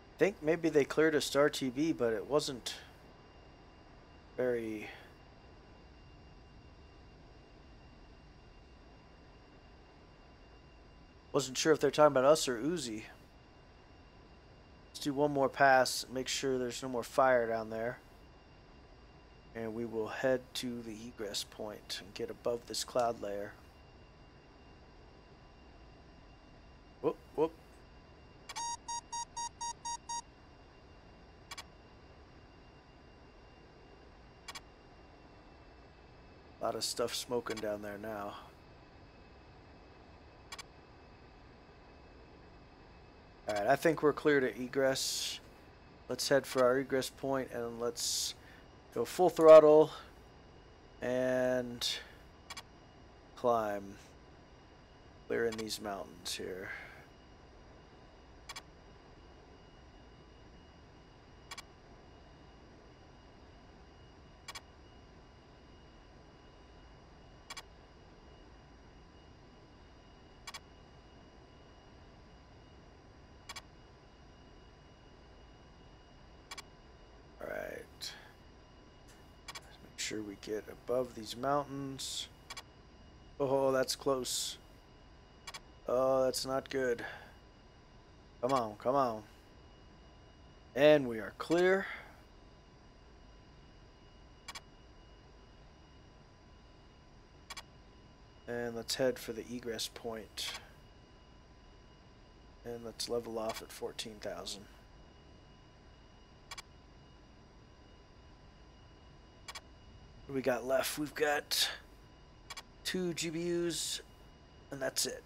S1: I think maybe they cleared a Star TB, but it wasn't very... Wasn't sure if they're talking about us or Uzi. Let's do one more pass, make sure there's no more fire down there. And we will head to the egress point and get above this cloud layer. Whoop, whoop. A lot of stuff smoking down there now. Alright, I think we're clear to egress. Let's head for our egress point and let's go full throttle and climb. Clearing these mountains here. Sure we get above these mountains. Oh, that's close. Oh, that's not good. Come on, come on. And we are clear. And let's head for the egress point. And let's level off at 14,000. What do we got left? We've got 2 GBUs, and that's it.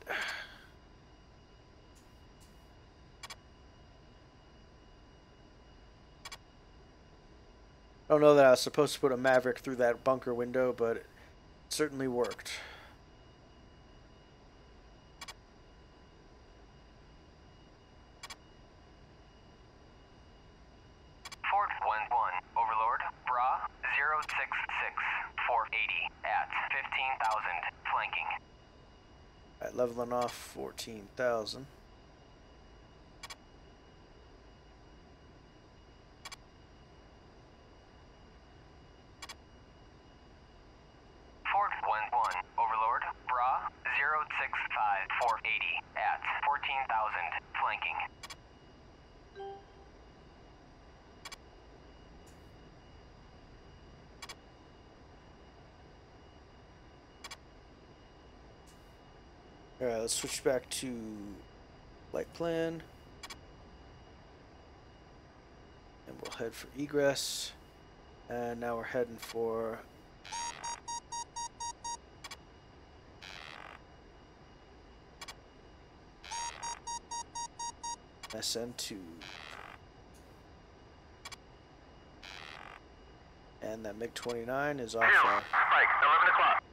S1: I don't know that I was supposed to put a Maverick through that bunker window, but it certainly worked.
S2: Ford 1-1, Overlord, Bra 066-480 at 15,000, flanking.
S1: Alright, leveling off 14,000.
S2: Ford 1-1, Overlord, Bra 065-480 at 14,000, flanking.
S1: Alright, let's switch back to flight plan. And we'll head for Egress. And now we're heading for SN2. And that MiG-29 is off.
S2: Spike, 11 o'clock.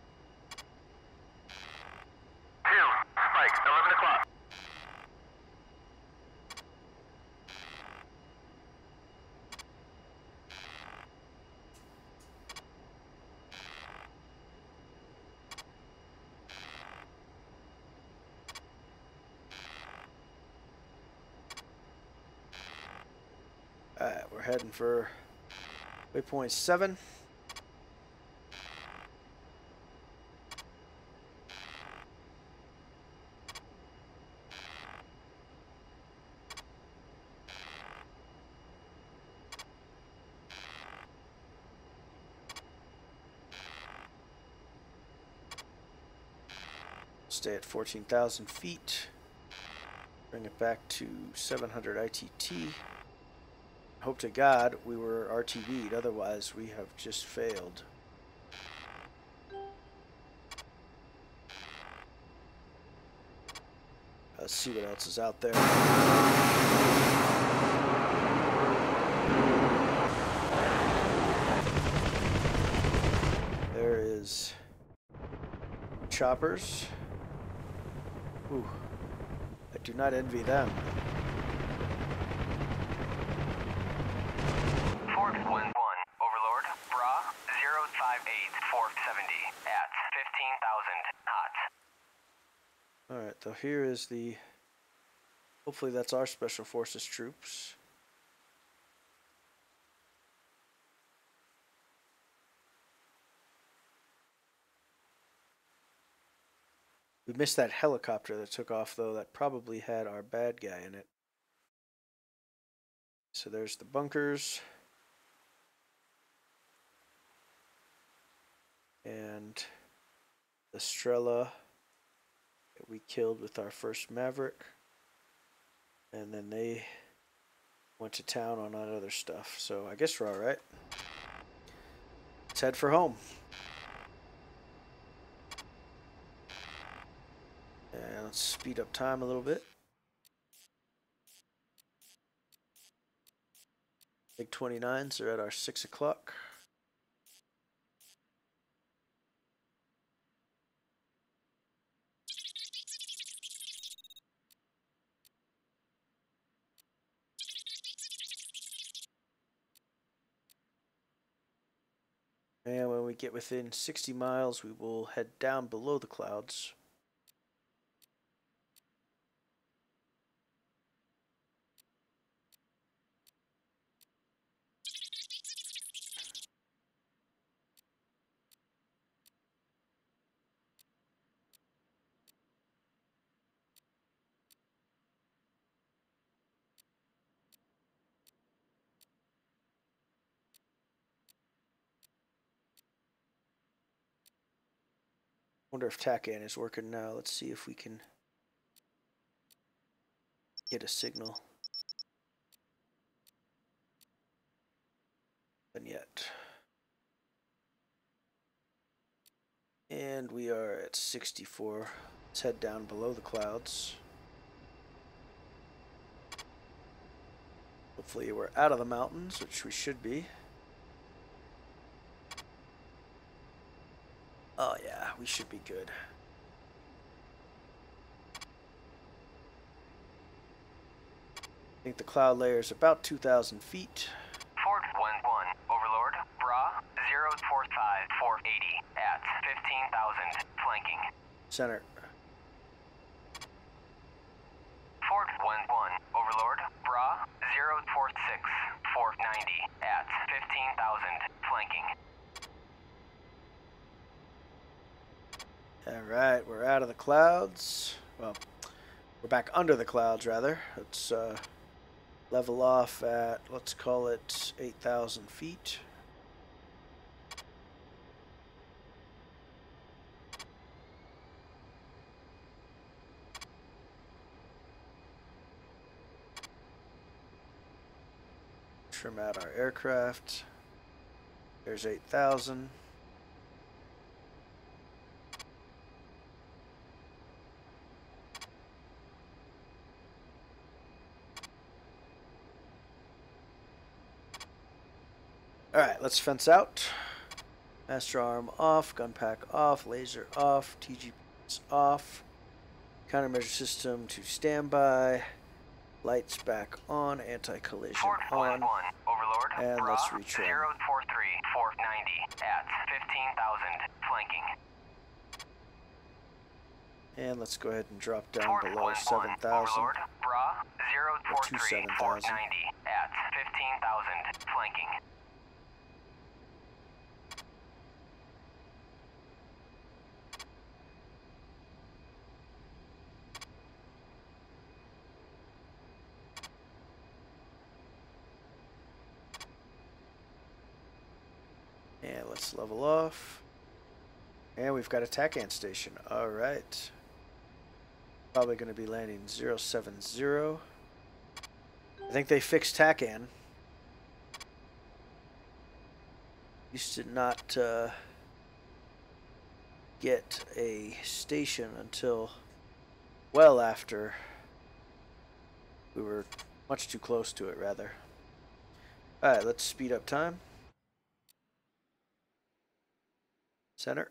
S2: 2, Spike, 11 o'clock.
S1: Alright, we're heading for waypoint 7. Stay at 14,000 feet. Bring it back to 700 ITT. Hope to God we were RTB'd, otherwise we have just failed. Let's see what else is out there. There is choppers. Ooh, I do not envy them.
S2: Fort 1-1, Overlord, Bra, 058, 470, at 15,000 knots.
S1: Alright, so here is the... Hopefully that's our Special Forces troops. We missed that helicopter that took off, though. That probably had our bad guy in it. So there's the bunkers. And the Strela that we killed with our first Maverick. And then they went to town on that other stuff. So I guess we're alright. Let's head for home. And let's speed up time a little bit. MiG-29s are at our 6 o'clock. And when we get within 60 miles, we will head down below the clouds. Wonder if TACAN is working now. Let's see if we can get a signal. And yet. And we are at 64. Let's head down below the clouds. Hopefully we're out of the mountains, which we should be. Oh yeah, we should be good. I think the cloud layer is about 2,000 feet.
S2: Fort 1-1, Overlord, Bra, 045, 480, at 15,000, flanking.
S1: Center.
S2: Fort 1-1, Overlord, Bra, 046, 490, at 15,000, flanking.
S1: Alright, we're out of the clouds. Well, we're back under the clouds, rather. Let's level off at, let's call it 8,000 feet. trim out our aircraft. There's 8,000. Alright, let's fence out. Master arm off, gun pack off, laser off, TGPs off. Countermeasure system to standby. Lights back on, anti-collision on.
S2: Overlord.
S1: And let's retrim.
S2: 043-490 at 15,000 flanking.
S1: And let's go ahead and drop down
S2: Fort
S1: below
S2: 11,
S1: 7,000.
S2: Overlord. Bra
S1: To 7,000.
S2: 043-490 at 15,000 flanking.
S1: And let's level off. And we've got a TACAN station. Alright. Probably going to be landing 070. I think they fixed TACAN. Used to not get a station until well after we were much too close to it, rather. Alright, let's speed up time. Center.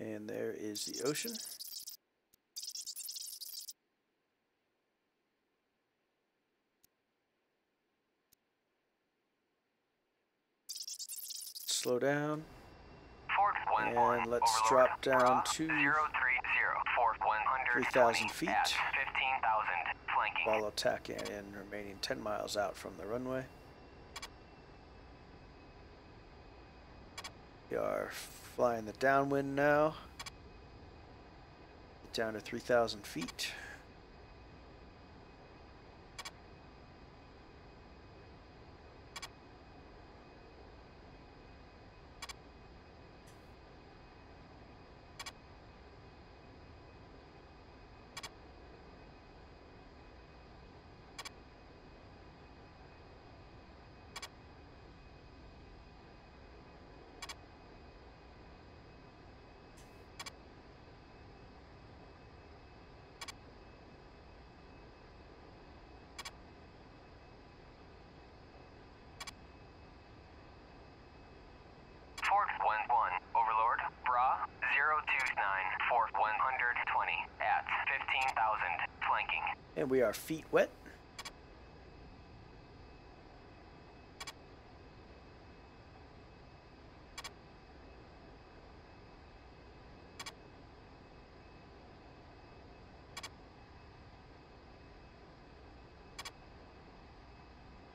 S1: And there is the ocean. Slow down.
S2: Fort 11,
S1: And let's
S2: Overlord.
S1: drop down
S2: Bra
S1: to
S2: 030 Fort 120
S1: 3,000 feet.
S2: at 15,000 flanking.
S1: Follow TACAN remaining 10 miles out from the runway. We are flying the downwind now. Down to 3,000 feet.
S2: Fort 11, Overlord. Bra 029 Fort 120 at 15,000 flanking.
S1: And we are feet wet.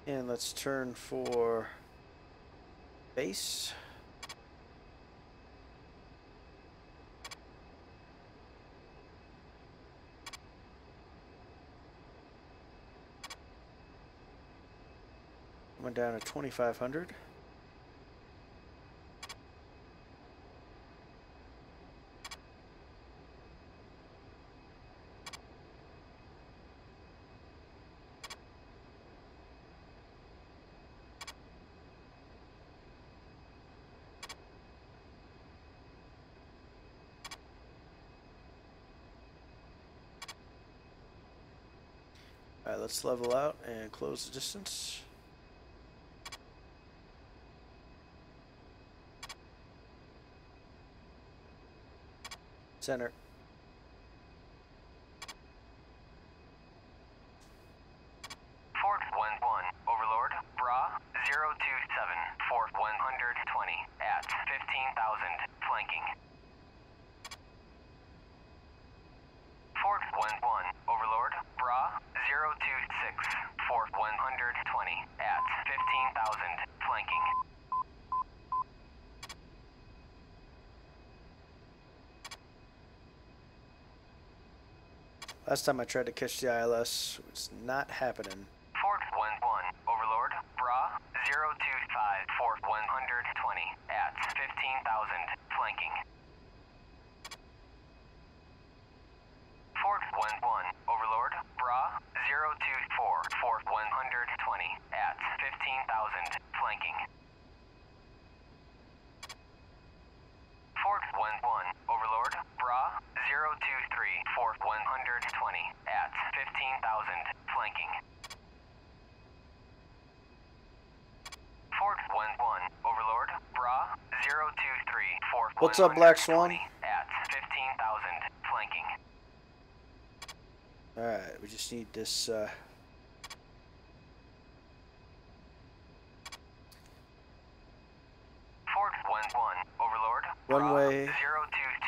S1: And let's turn for base. Went down to 2,500. Alright, let's level out and close the distance. Center.
S2: Fort 1-1, Overlord, Bra 027, Fort 120, at 15,000, flanking. Fort 1-1, Overlord, Bra 026, Fort 120, at 15,000, flanking.
S1: Last time I tried to catch the ILS, it's not happening.
S2: Fort 1-1, Overlord, Bra 025, Fort 120, at 15,000, flanking. Fort 1-1, Overlord, Bra 024, Fort 120, at 15,000, flanking. Fort 1-1, Overlord, Bra 023, Fort 120, at 15,000, flanking. Fort 1-1, Overlord, Bra 023, Fort
S1: What's up, Black Swan?
S2: 120, at 15,000, flanking.
S1: Alright, we just need this,
S2: Fort 1-1, Overlord,
S1: runway
S2: 022,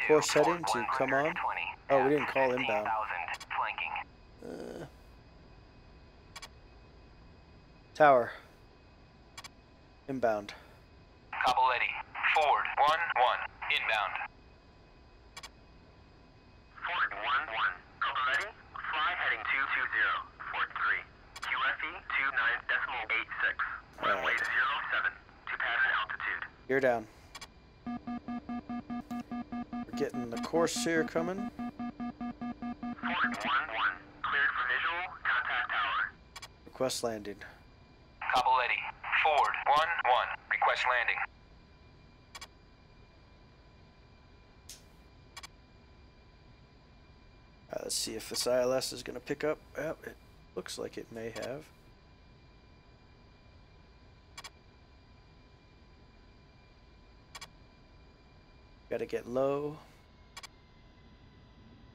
S1: course
S2: Fort
S1: heading to come on.
S2: 120,
S1: Oh, we
S2: at
S1: didn't call inbound.
S2: 15,000, flanking.
S1: Tower. Inbound.
S6: Caballetti, forward 1-1, inbound.
S2: Fort 1-1, Caballetti, fly heading 220, Fort 3, QFE 29.86, runway 07, to pattern altitude.
S1: You're down. We're getting the course here coming.
S2: Fort 1-1, cleared for visual, contact tower.
S1: Request landing.
S6: Caballetti, forward 1-1, request landing.
S1: Let's see if this ILS is going to pick up. Well, it looks like it may have. Got to get low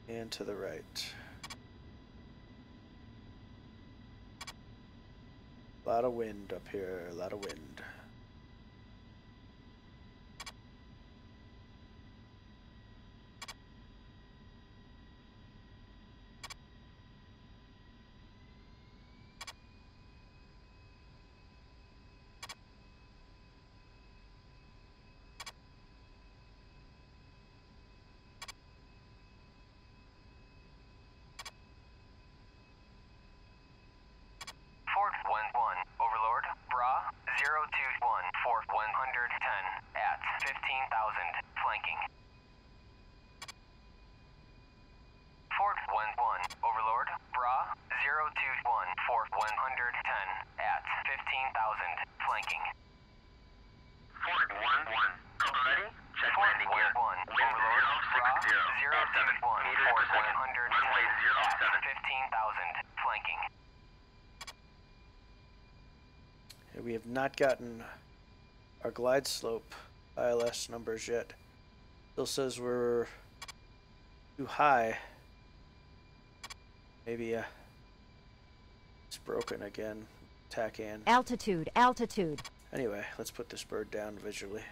S1: and to the right. A lot of wind up here, a lot of wind.
S2: Fort 1-1, Overlord, Bra 021, Fort 110, at 15,000, flanking. Fort 1-1, Overlord, Bra 021, Fort 110, at 15,000, flanking. Fort 1-1, Caballetti, check landing gear. Fort 1-1, Overlord, Bra 021, Fort 110, at 15,000, flanking.
S1: We have not gotten our glide slope ILS numbers yet. Still says we're too high. Maybe it's broken again. TACAN.
S3: Altitude, altitude.
S1: Anyway, let's put this bird down visually.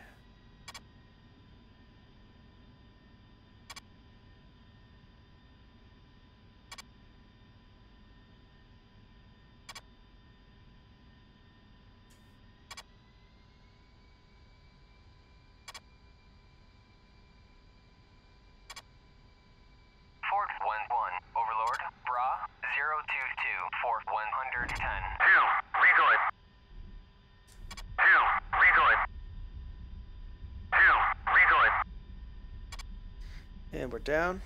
S2: Fort 1-1, Overlord, Bra 022, Fort 110. 2, rejoin. 2, rejoin. 2, rejoin.
S1: And we're down.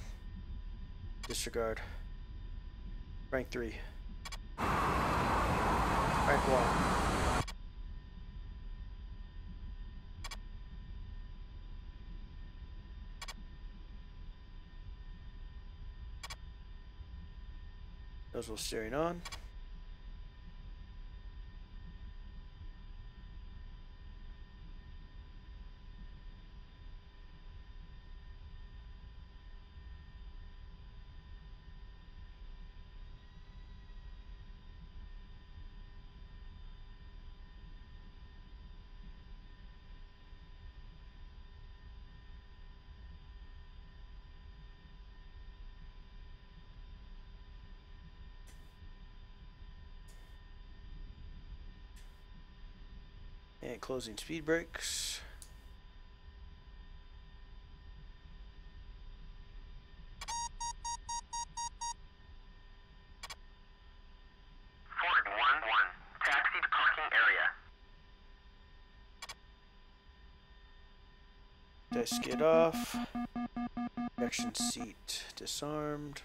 S1: Disregard. Rank 3. Rank 1. Nozzle steering on. And closing speed brakes.
S2: Ford 1-1, taxi to parking area.
S1: Skid off. Ejection seat disarmed.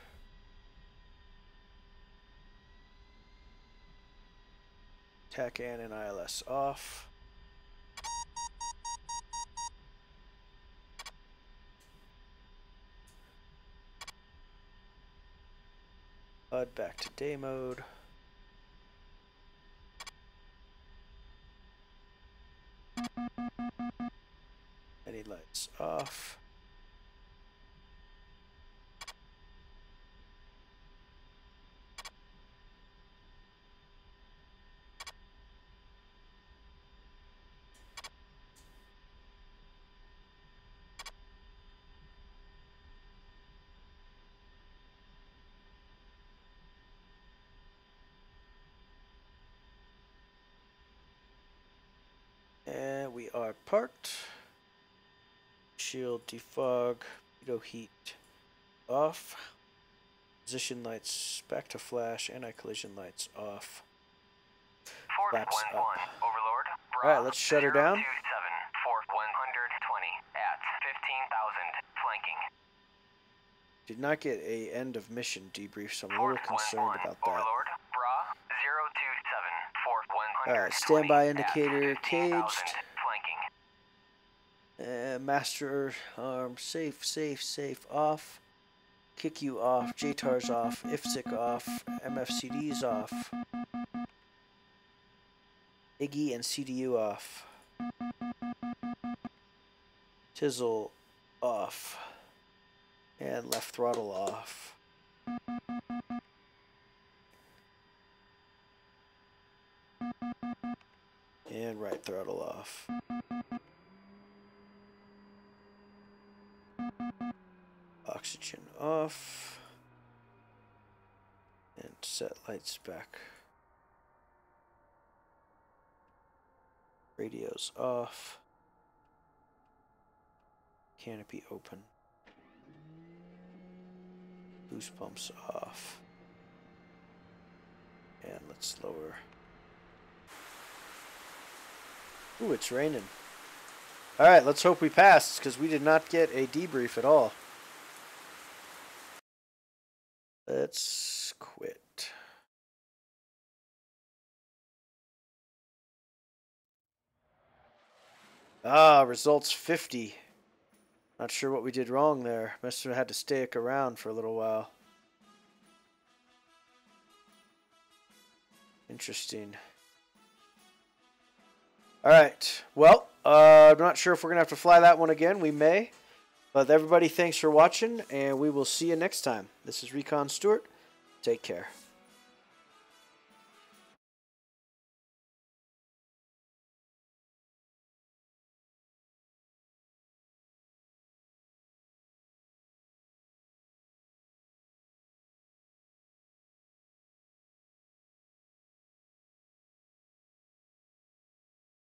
S1: TACAN and ILS off. HUD back to day mode. Heading lights off. And we are parked. Shield defog, pitot heat off. Position lights back to flash, anti-collision lights off.
S2: Ford 1-1, Overlord.
S1: Alright, let's shut her down.
S2: 27 for 120 at 15,000, flanking.
S1: Did not get a end of mission debrief, so I'm a little concerned about that.
S2: Overlord. Bra 027 for 120.
S1: Alright, standby indicator
S2: at 15,000,
S1: caged.
S2: flanking.
S1: Master arm safe off. Kick you off. JTAR's off. IFSIC off. MFCD's off. Iggy and CDU off. Tizzle off. And left throttle off. And right throttle off. Oxygen off. And set lights back. Radios off. Canopy open. Boost pumps off. And let's lower. Ooh, it's raining. Alright, let's hope we pass, because we did not get a debrief at all. Let's quit. Ah, results 50. Not sure what we did wrong there. Must have had to stick around for a little while. Interesting. Alright, well, I'm not sure if we're going to have to fly that one again. We may. But everybody, thanks for watching, and we will see you next time. This is Recon Stewart. Take care.